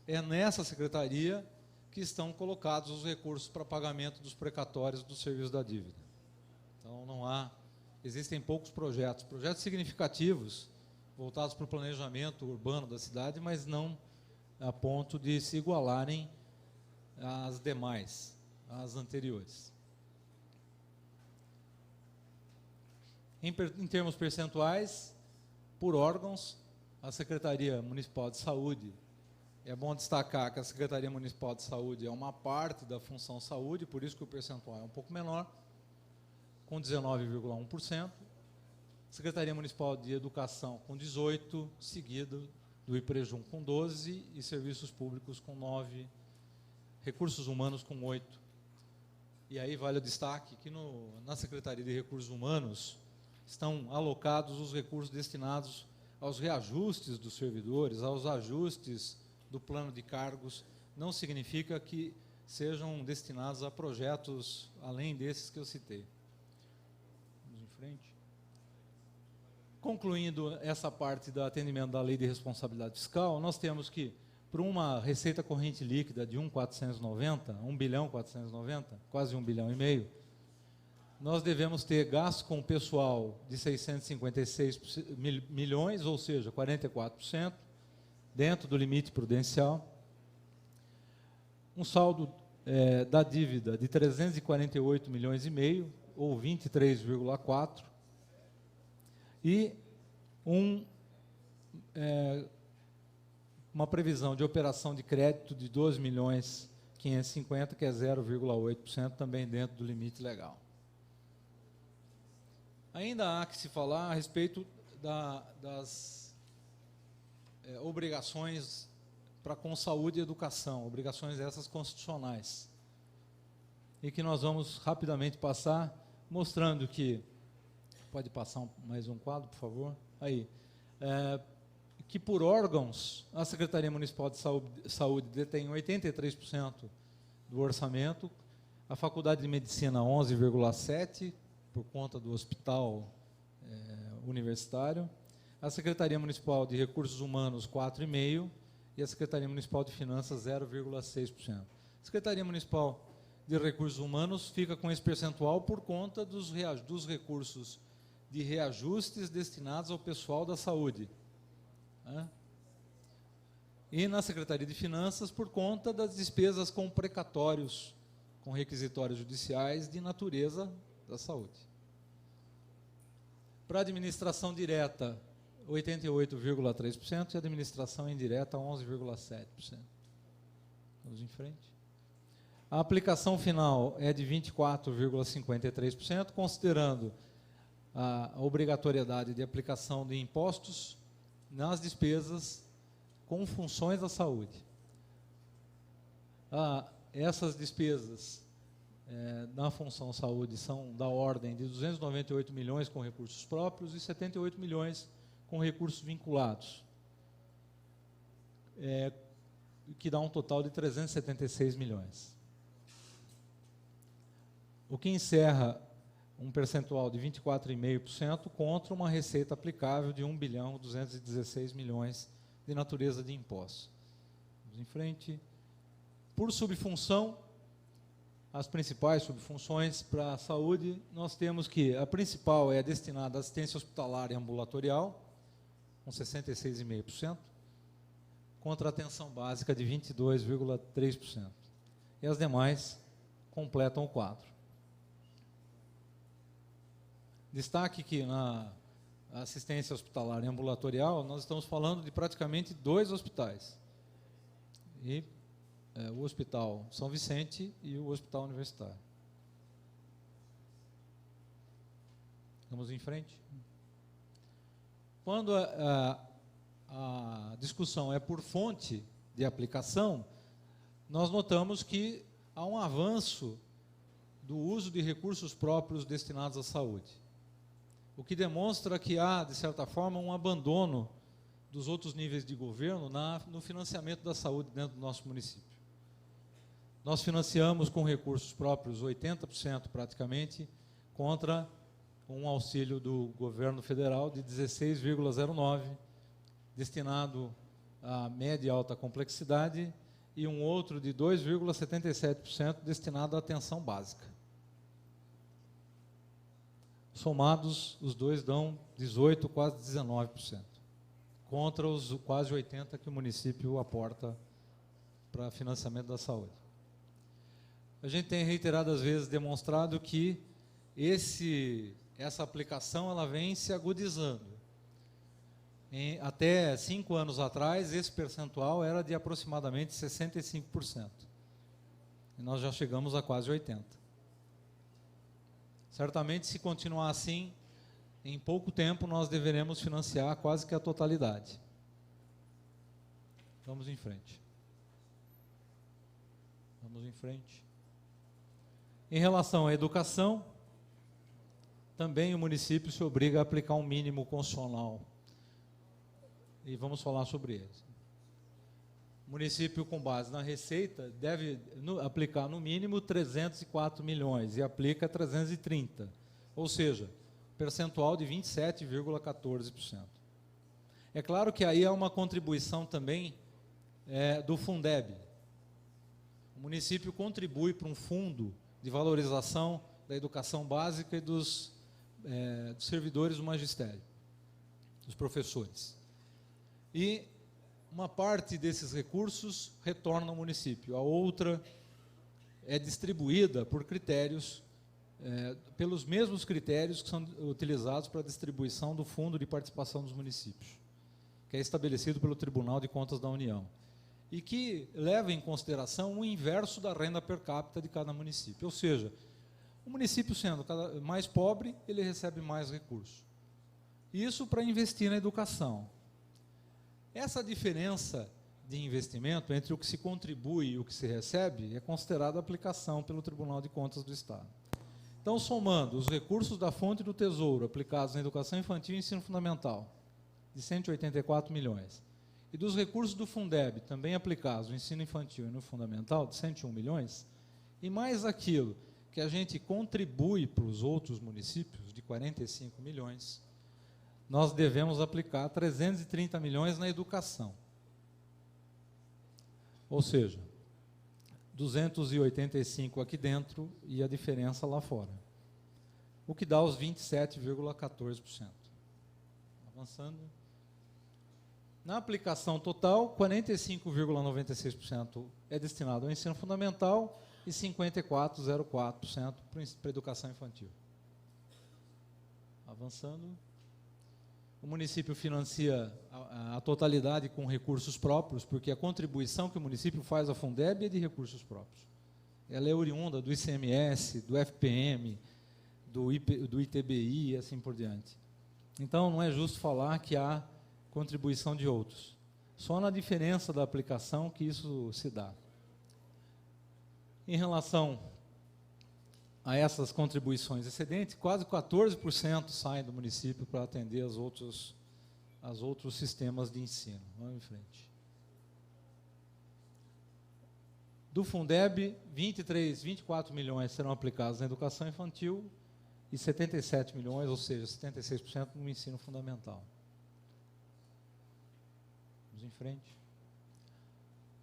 é nessa secretaria que estão colocados os recursos para pagamento dos precatórios do serviço da dívida. Então, existem poucos projetos significativos voltados para o planejamento urbano da cidade, mas não a ponto de se igualarem às demais, às anteriores. Em termos percentuais, por órgãos, a Secretaria Municipal de Saúde, é bom destacar que a Secretaria Municipal de Saúde é uma parte da função saúde, por isso que o percentual é um pouco menor, com 19,1%. Secretaria Municipal de Educação com 18%, seguido do IPREJUM com 12% e Serviços Públicos com 9%, Recursos Humanos com 8%. E aí vale o destaque que na Secretaria de Recursos Humanos estão alocados os recursos destinados aos reajustes dos servidores, aos ajustes do plano de cargos. Não significa que sejam destinados a projetos além desses que eu citei. Vamos em frente. Concluindo essa parte do atendimento da Lei de Responsabilidade Fiscal, nós temos que, para uma receita corrente líquida de 1.490, 1.490, quase 1,5 bilhão, nós devemos ter gasto com o pessoal de 656 milhões, ou seja, 44%, dentro do limite prudencial. Um saldo da dívida de 348 milhões e meio, ou 23,4%, e uma previsão de operação de crédito de 12.550.000, que é 0,8%, também dentro do limite legal. Ainda há que se falar a respeito das obrigações para com saúde e educação, obrigações essas constitucionais, e que nós vamos rapidamente passar, mostrando que, pode passar mais um quadro, por favor, aí, que por órgãos, a Secretaria Municipal de Saúde detém 83% do orçamento, a Faculdade de Medicina 11,7%, por conta do hospital universitário, a Secretaria Municipal de Recursos Humanos 4,5% e a Secretaria Municipal de Finanças 0,6%. A Secretaria Municipal de Recursos Humanos fica com esse percentual por conta dos recursos de reajustes destinados ao pessoal da saúde. E na Secretaria de Finanças por conta das despesas com precatórios, com requisitórios judiciais de natureza da saúde. Para a administração direta, 88,3% e a administração indireta, 11,7%. Vamos em frente. A aplicação final é de 24,53%, considerando a obrigatoriedade de aplicação de impostos nas despesas com funções da saúde. Essas despesas na função saúde são da ordem de 298 milhões com recursos próprios e 78 milhões com recursos vinculados, que dá um total de 376 milhões. O que encerra um percentual de 24,5% contra uma receita aplicável de 1.216 bilhões de natureza de impostos. Vamos em frente. Por subfunção, as principais subfunções para a saúde, nós temos que a principal é destinada à assistência hospitalar e ambulatorial, com 66,5%, contra a atenção básica de 22,3%. E as demais completam o quadro. Destaque que na assistência hospitalar e ambulatorial, nós estamos falando de praticamente 2 hospitais. E o Hospital São Vicente e o Hospital Universitário. Vamos em frente. Quando a discussão é por fonte de aplicação, nós notamos que há um avanço do uso de recursos próprios destinados à saúde, o que demonstra que há, de certa forma, um abandono dos outros níveis de governo no financiamento da saúde dentro do nosso município. Nós financiamos com recursos próprios 80% praticamente, contra um auxílio do governo federal de 16,09%, destinado a média e alta complexidade, e um outro de 2,77% destinado à atenção básica. Somados, os dois dão 18%, quase 19%. contra os quase 80 que o município aporta para financiamento da saúde. A gente tem reiteradas vezes demonstrado que essa aplicação ela vem se agudizando. Até 5 anos atrás, esse percentual era de aproximadamente 65%. E nós já chegamos a quase 80%. Certamente, se continuar assim, em pouco tempo nós deveremos financiar quase que a totalidade. Vamos em frente. Vamos em frente. Em relação à educação, também o município se obriga a aplicar um mínimo constitucional. E vamos falar sobre ele. O município, com base na receita, deve aplicar no mínimo 304 milhões e aplica 330, ou seja, percentual de 27,14%. É claro que aí há uma contribuição também do Fundeb. O município contribui para um fundo de valorização da educação básica e dos servidores do magistério, dos professores. E uma parte desses recursos retorna ao município, a outra é distribuída por critérios, pelos mesmos critérios que são utilizados para a distribuição do Fundo de Participação dos Municípios, que é estabelecido pelo Tribunal de Contas da União, e que leva em consideração o inverso da renda per capita de cada município, ou seja, o município sendo mais pobre, ele recebe mais recursos. Isso para investir na educação. Essa diferença de investimento entre o que se contribui e o que se recebe é considerada aplicação pelo Tribunal de Contas do Estado. Então, somando os recursos da fonte do Tesouro aplicados na educação infantil e ensino fundamental, de 184 milhões, e dos recursos do Fundeb, também aplicados no ensino infantil e no fundamental, de 101 milhões, e mais aquilo que a gente contribui para os outros municípios, de 45 milhões, nós devemos aplicar 330 milhões na educação. Ou seja, 285 aqui dentro e a diferença lá fora. O que dá os 27,14%. Avançando. Na aplicação total, 45,96% é destinado ao ensino fundamental e 54,04% para a educação infantil. Avançando. O município financia a totalidade com recursos próprios, porque a contribuição que o município faz à Fundeb é de recursos próprios. Ela é oriunda do ICMS, do FPM, do ITBI e assim por diante. Então, não é justo falar que há contribuição de outros. Só na diferença da aplicação que isso se dá. Em relação a essas contribuições excedentes, quase 14% saem do município para atender aos outros sistemas de ensino. Vamos em frente. Do Fundeb, 24 milhões serão aplicados na educação infantil e 77 milhões, ou seja, 76% no ensino fundamental. Vamos em frente.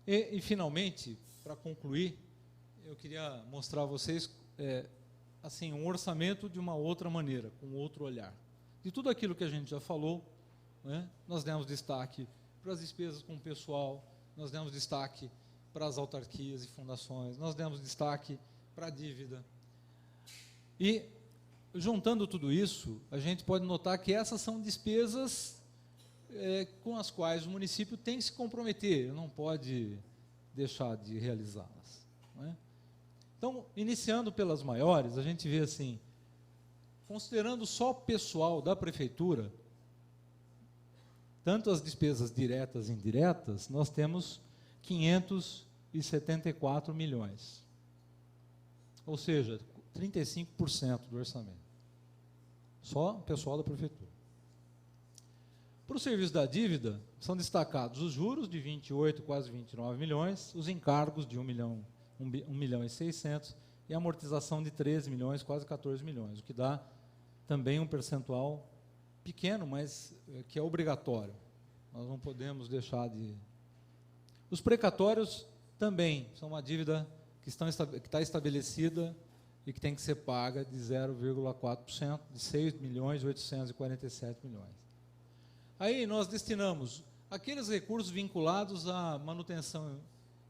E finalmente, para concluir, eu queria mostrar a vocês assim, um orçamento de uma outra maneira, com outro olhar. De tudo aquilo que a gente já falou, né, nós demos destaque para as despesas com o pessoal, nós demos destaque para as autarquias e fundações, nós demos destaque para a dívida. E, juntando tudo isso, a gente pode notar que essas são despesas com as quais o município tem que se comprometer, não pode deixar de realizá-las. Não é? Então, iniciando pelas maiores, a gente vê assim, considerando só o pessoal da prefeitura, tanto as despesas diretas e indiretas, nós temos 574 milhões. Ou seja, 35% do orçamento. Só o pessoal da prefeitura. Para o serviço da dívida, são destacados os juros de 28, quase 29 milhões, os encargos de 1 milhão e 600 e a amortização de 13 milhões, quase 14 milhões, o que dá também um percentual pequeno, mas que é obrigatório. Nós não podemos deixar de... Os precatórios também são uma dívida que está estabelecida e que tem que ser paga de 0,4%, de 6 milhões e 847 milhões. Aí nós destinamos aqueles recursos vinculados à manutenção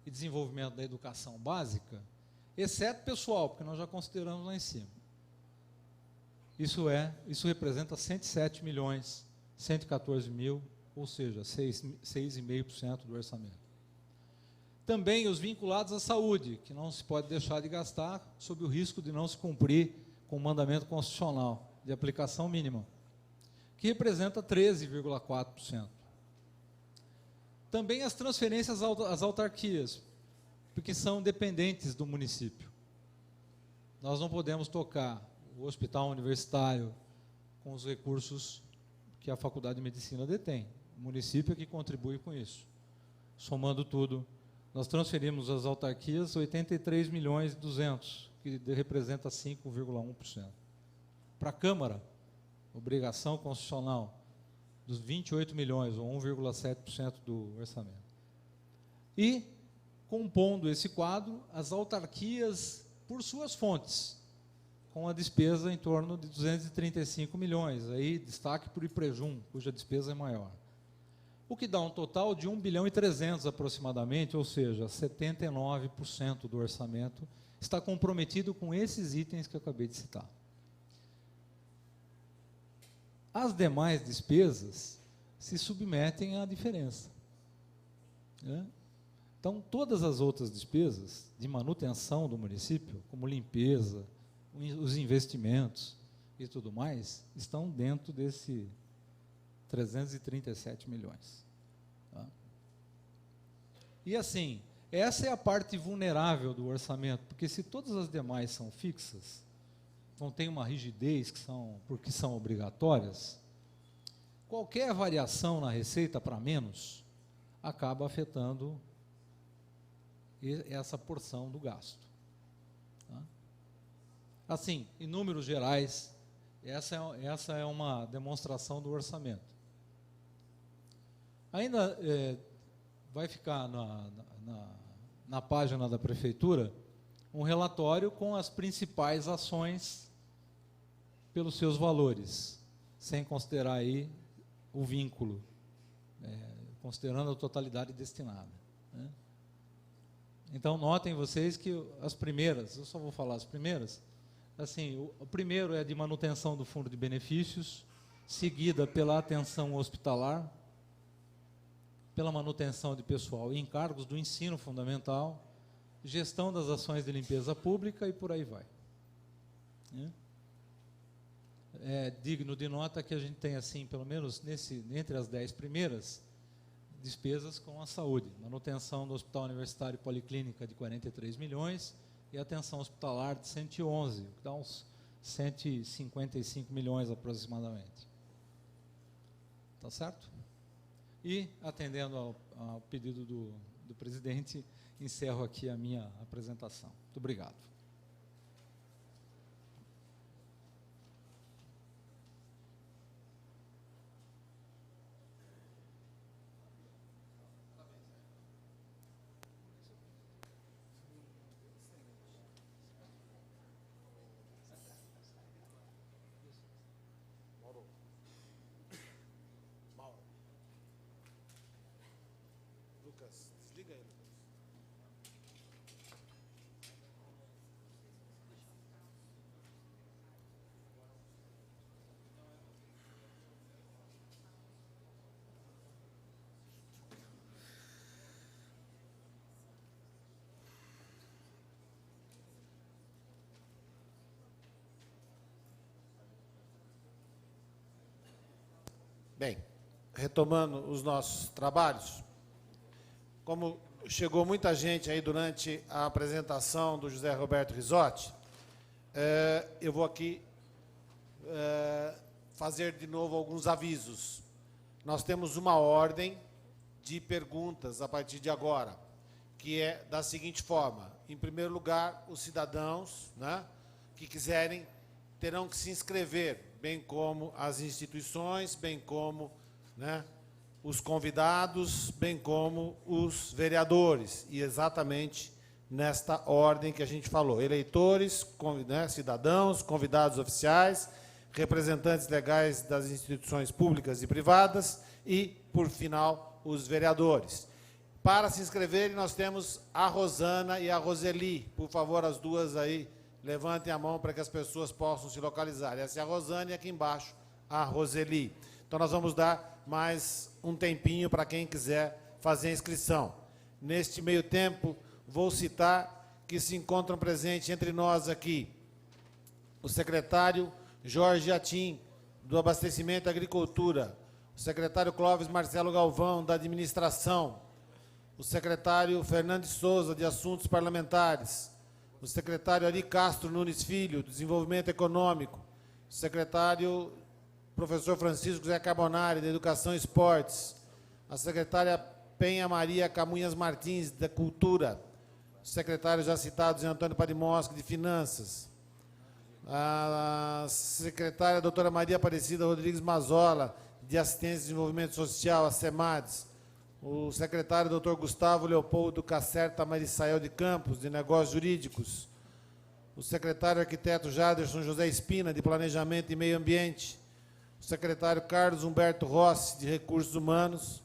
e desenvolvimento da educação básica, exceto pessoal, porque nós já consideramos lá em cima. Isso representa 107 milhões, 114 mil, ou seja, 6,5% do orçamento. Também os vinculados à saúde, que não se pode deixar de gastar sob o risco de não se cumprir com o mandamento constitucional de aplicação mínima, que representa 13,4%. Também as transferências às autarquias, porque são dependentes do município. Nós não podemos tocar o hospital universitário com os recursos que a Faculdade de Medicina detém. O município é que contribui com isso. Somando tudo, nós transferimos às autarquias 83 milhões e 200, que representa 5,1%. Para a Câmara, obrigação constitucional dos 28 milhões, ou 1,7% do orçamento. E, compondo esse quadro, as autarquias, por suas fontes, com a despesa em torno de 235 milhões, aí destaque para o IPREJUM, cuja despesa é maior. O que dá um total de 1 bilhão e 300 aproximadamente, ou seja, 79% do orçamento está comprometido com esses itens que eu acabei de citar. As demais despesas se submetem à diferença, né? Então, todas as outras despesas de manutenção do município, como limpeza, os investimentos e tudo mais, estão dentro desse 337 milhões. Tá? E assim, essa é a parte vulnerável do orçamento, porque se todas as demais são fixas, não tem uma rigidez porque são obrigatórias, qualquer variação na receita para menos acaba afetando essa porção do gasto. Tá? Assim, em números gerais, essa é uma demonstração do orçamento. Ainda vai ficar na página da Prefeitura um relatório com as principais ações pelos seus valores, sem considerar aí o vínculo, considerando a totalidade destinada, né? Então, notem vocês que as primeiras, eu só vou falar as primeiras, assim, o primeiro é de manutenção do fundo de benefícios, seguida pela atenção hospitalar, pela manutenção de pessoal e encargos do ensino fundamental, gestão das ações de limpeza pública e por aí vai. É digno de nota que a gente tem, assim, pelo menos entre as 10 primeiras, despesas com a saúde, manutenção do Hospital Universitário e Policlínica de 43 milhões e atenção hospitalar de 111, que dá uns 155 milhões aproximadamente. Tá certo? E, atendendo ao pedido do presidente, encerro aqui a minha apresentação. Muito obrigado. Lucas, desliga aí, Lucas. Bem, retomando os nossos trabalhos, como chegou muita gente aí durante a apresentação do José Roberto Risotti, eu vou aqui fazer de novo alguns avisos. Nós temos uma ordem de perguntas a partir de agora, que é da seguinte forma. Em primeiro lugar, os cidadãos, né, que quiserem terão que se inscrever, bem como as instituições, bem como, né, os convidados, bem como os vereadores, e exatamente nesta ordem que a gente falou: eleitores, cidadãos, convidados oficiais, representantes legais das instituições públicas e privadas e, por final, os vereadores. Para se inscreverem, nós temos a Rosana e a Roseli. Por favor, as duas aí, levantem a mão para que as pessoas possam se localizar. Essa é a Rosana e aqui embaixo a Roseli. Então, nós vamos dar mais um tempinho para quem quiser fazer a inscrição. Neste meio tempo, vou citar que se encontram presentes entre nós aqui o secretário Jorge Atim, do Abastecimento e Agricultura, o secretário Clóvis Marcelo Galvão, da Administração, o secretário Fernando Souza, de Assuntos Parlamentares, o secretário Ari Castro Nunes Filho, do Desenvolvimento Econômico, o secretário professor Francisco Zé Carbonari, da Educação e Esportes, a secretária Penha Maria Camunhas Martins, da Cultura, o secretário já citado, Zé Antônio Padimoschi, de Finanças, a secretária doutora Maria Aparecida Rodrigues Mazola, de Assistência e Desenvolvimento Social, a SEMADES, o secretário doutor Gustavo Leopoldo Cacerta Marissael de Campos, de Negócios Jurídicos, o secretário arquiteto Jaderson José Espina, de Planejamento e Meio Ambiente, o secretário Carlos Humberto Rossi, de Recursos Humanos,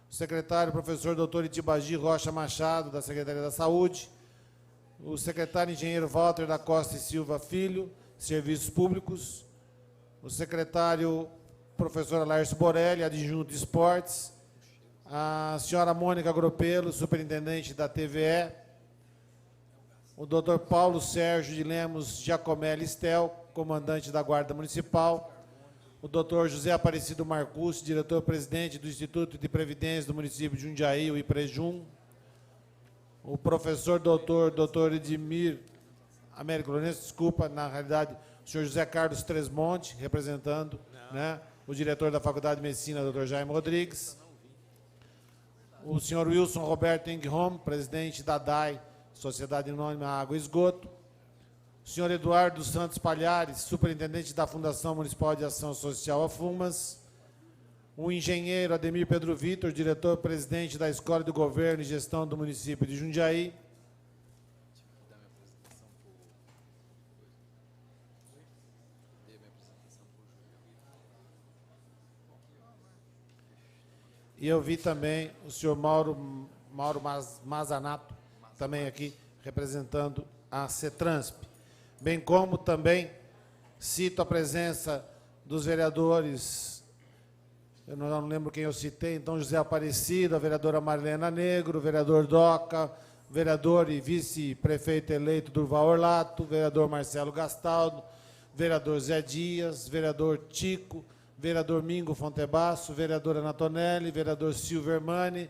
o secretário professor doutor Itibagi Rocha Machado, da Secretaria da Saúde, o secretário engenheiro Walter da Costa e Silva Filho, Serviços Públicos, o secretário professor Laércio Borelli, adjunto de Esportes, a senhora Mônica Gropelo, superintendente da TVE, o doutor Paulo Sérgio de Lemos Giacomelli Estel, comandante da Guarda Municipal, o doutor José Aparecido Marcucci, diretor-presidente do Instituto de Previdência do município de Jundiaí, o IPREJUM, o professor doutor Edmir Américo Lourenço, desculpa, na realidade, o senhor José Carlos Tresmonte, representando, né, o diretor da Faculdade de Medicina, doutor Jaime Rodrigues, o senhor Wilson Roberto Engholm, presidente da DAI, Sociedade Anônima Água e Esgoto, o senhor Eduardo Santos Palhares, superintendente da Fundação Municipal de Ação Social AFUMAS, o engenheiro Ademir Pedro Vitor, diretor-presidente da Escola de Governo e Gestão do município de Jundiaí, e eu vi também o senhor Mauro Mazanato, também aqui representando a CETRANSP, bem como também cito a presença dos vereadores, eu não lembro quem eu citei, então José Aparecido, a vereadora Marlena Negro, o vereador Doca, vereador e vice-prefeito eleito Durval Orlato, vereador Marcelo Gastaldo, vereador Zé Dias, vereador Tico, vereador Mingo Fontebasso, vereadora Anatonelli, vereador Silvio Hermani,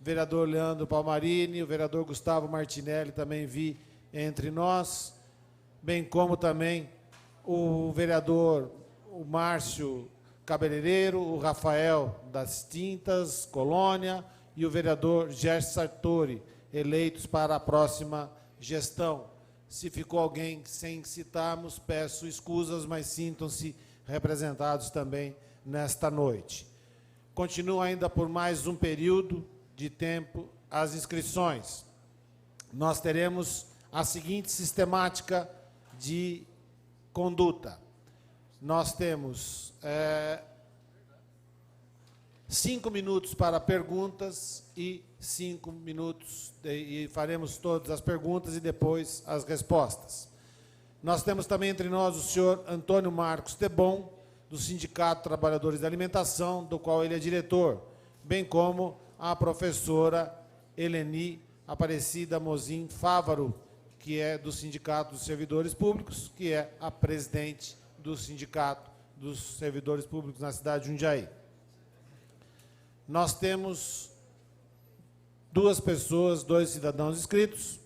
vereador Leandro Palmarini, o vereador Gustavo Martinelli também vi entre nós, bem como também o vereador o Márcio Cabeleireiro, o Rafael das Tintas, Colônia, e o vereador Gerson Sartori, eleitos para a próxima gestão. Se ficou alguém sem citarmos, peço escusas, mas sintam-se representados também nesta noite. Continua ainda por mais um período de tempo as inscrições. Nós teremos a seguinte sistemática de conduta. Nós temos 5 minutos para perguntas e 5 minutos, e faremos todas as perguntas e depois as respostas. Nós temos também entre nós o senhor Antônio Marcos Tebon, do Sindicato Trabalhadores da Alimentação, do qual ele é diretor, bem como a professora Eleni Aparecida Mozin Fávaro, que é do Sindicato dos Servidores Públicos, que é a presidente do Sindicato dos Servidores Públicos na cidade de Jundiaí. Nós temos 2 pessoas, 2 cidadãos inscritos,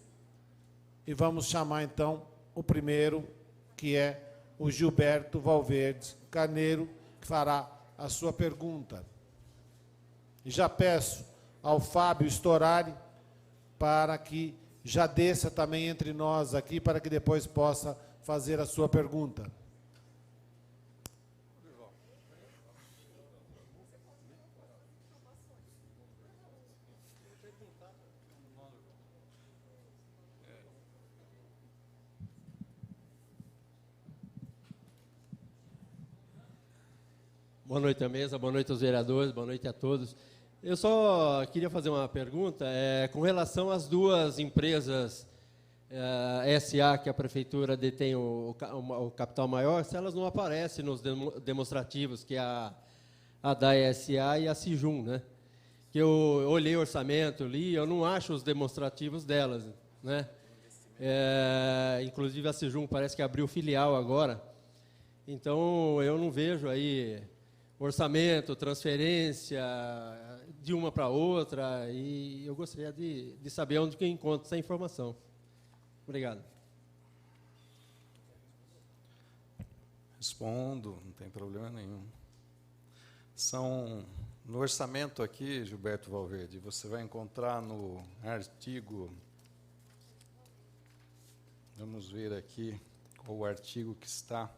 e vamos chamar, então, o primeiro, que é o Gilberto Valverde Carneiro, que fará a sua pergunta. E já peço ao Fábio Storari para que já desça também entre nós aqui, para que depois possa fazer a sua pergunta. Boa noite à mesa, boa noite aos vereadores, boa noite a todos. Eu só queria fazer uma pergunta com relação às duas empresas SA, que a prefeitura detém o capital maior, se elas não aparecem nos demonstrativos, que é a DAE SA e a Sijum, né? Que eu olhei o orçamento, li, eu não acho os demonstrativos delas, né? Inclusive a Sijum parece que abriu filial agora, então eu não vejo aí orçamento, transferência de uma para outra, e eu gostaria de saber onde que eu encontro essa informação. Obrigado. Respondo, não tem problema nenhum. No orçamento aqui, Gilberto Valverde, você vai encontrar no artigo, vamos ver aqui qual o artigo que está.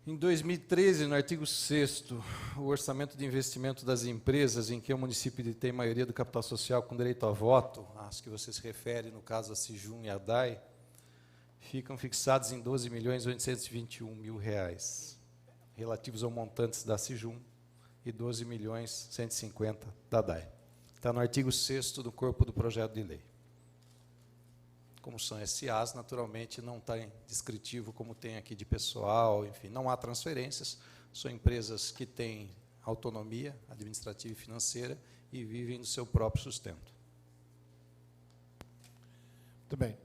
Em 2013, no artigo 6º, o orçamento de investimento das empresas em que o município detém maioria do capital social com direito a voto, às que você se refere, no caso a Sijum e a DAE, ficam fixados em R$ 12.821.000, relativos aos montantes da Sijum, e R$ 12.150.000 da DAE. Está no artigo 6º do corpo do projeto de lei. Como são SAs, naturalmente não está descritivo como tem aqui de pessoal, enfim, não há transferências, são empresas que têm autonomia administrativa e financeira e vivem do seu próprio sustento. Muito bem.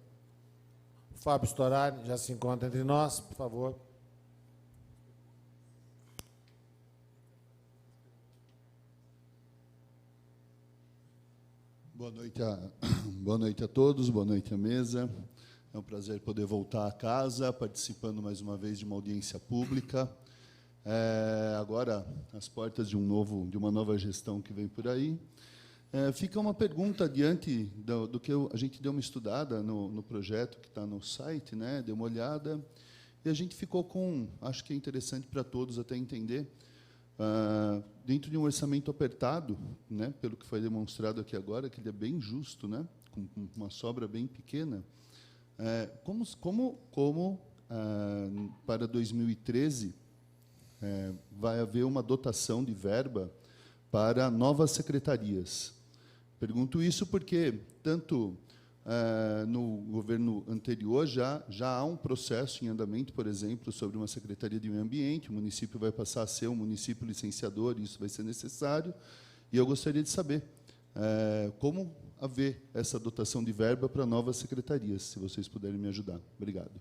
O Fábio Storari já se encontra entre nós, por favor. Boa noite a todos, boa noite à mesa. É um prazer poder voltar a casa, participando mais uma vez de uma audiência pública. Agora, às portas de uma nova gestão que vem por aí. Fica uma pergunta diante do que a gente deu uma estudada no projeto que está no site, né? Deu uma olhada, e a gente ficou com, acho que é interessante para todos até entender, dentro de um orçamento apertado, né, pelo que foi demonstrado aqui agora, que ele é bem justo, né, com uma sobra bem pequena, como para 2013 vai haver uma dotação de verba para novas secretarias. Pergunto isso porque, tanto no governo anterior, já há um processo em andamento, por exemplo, sobre uma Secretaria de Meio Ambiente, o município vai passar a ser um município licenciador, e isso vai ser necessário, e eu gostaria de saber como haver essa dotação de verba para novas secretarias, se vocês puderem me ajudar. Obrigado.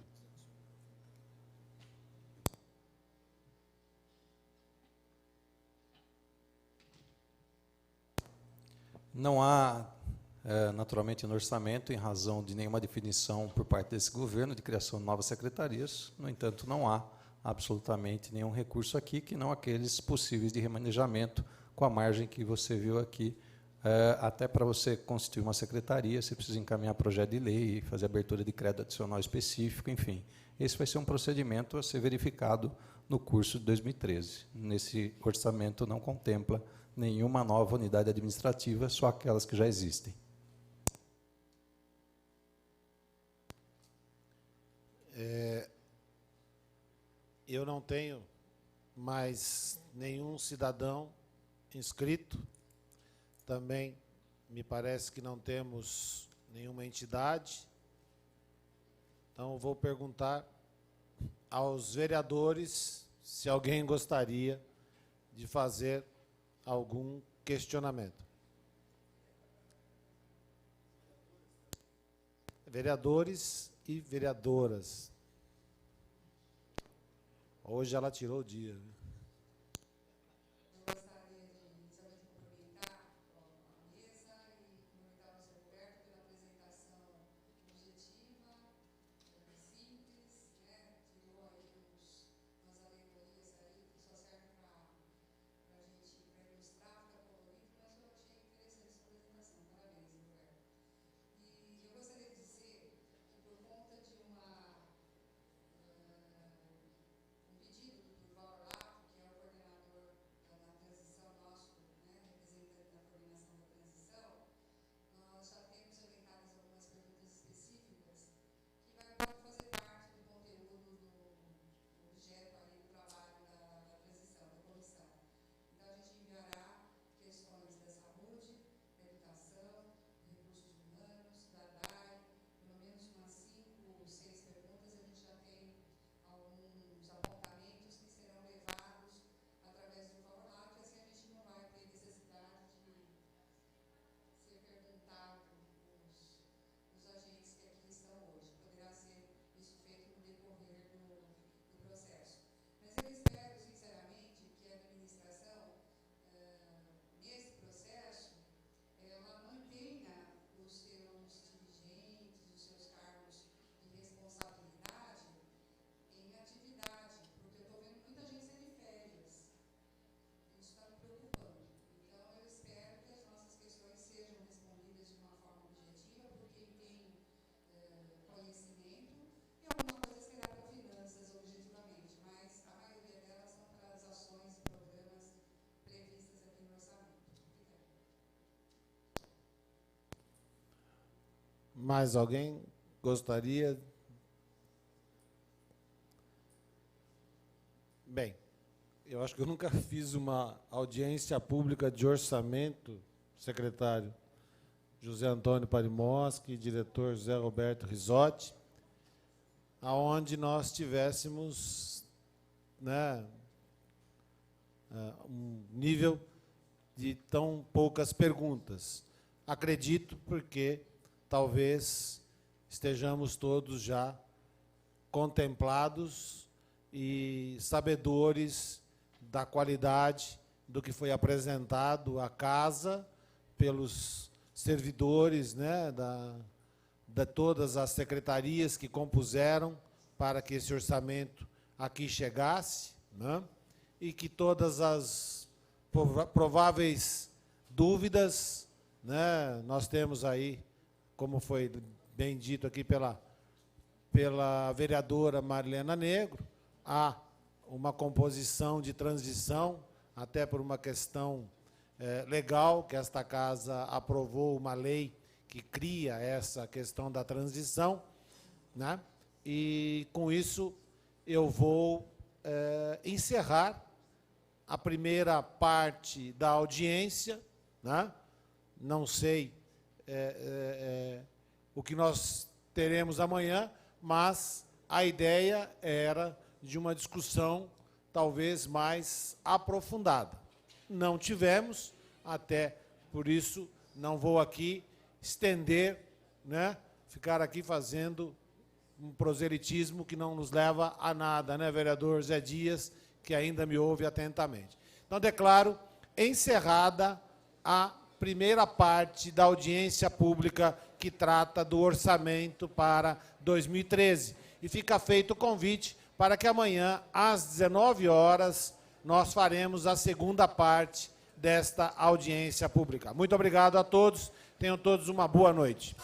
Não há, naturalmente, no orçamento, em razão de nenhuma definição por parte desse governo de criação de novas secretarias. No entanto, não há absolutamente nenhum recurso aqui, que não aqueles possíveis de remanejamento, com a margem que você viu aqui. Até para você constituir uma secretaria, você precisa encaminhar projeto de lei, fazer abertura de crédito adicional específico, enfim. Esse vai ser um procedimento a ser verificado no curso de 2013. Nesse orçamento não contempla nenhuma nova unidade administrativa, só aquelas que já existem. Eu não tenho mais nenhum cidadão inscrito. Também me parece que não temos nenhuma entidade. Então, eu vou perguntar aos vereadores se alguém gostaria de fazer algum questionamento. Vereadores e vereadoras. Hoje ela tirou o dia, né? Mais alguém gostaria? Bem, eu acho que eu nunca fiz uma audiência pública de orçamento, secretário José Antônio Parimoski, diretor José Roberto Risotti, aonde nós tivéssemos, né, um nível de tão poucas perguntas. Acredito porque talvez estejamos todos já contemplados e sabedores da qualidade do que foi apresentado à casa pelos servidores, né, de todas as secretarias que compuseram para que esse orçamento aqui chegasse, né, e que todas as prováveis dúvidas, né, nós temos aí, como foi bem dito aqui pela vereadora Marilena Negro, há uma composição de transição, até por uma questão legal, que esta casa aprovou uma lei que cria essa questão da transição, né? E, com isso, eu vou encerrar a primeira parte da audiência, né? Não sei o que nós teremos amanhã, mas a ideia era de uma discussão talvez mais aprofundada. Não tivemos, até por isso não vou aqui estender, né, ficar aqui fazendo um proselitismo que não nos leva a nada, né, vereador Zé Dias, que ainda me ouve atentamente. Então, declaro encerrada a primeira parte da audiência pública que trata do orçamento para 2013. E fica feito o convite para que amanhã, às 19 horas, nós faremos a segunda parte desta audiência pública. Muito obrigado a todos. Tenham todos uma boa noite.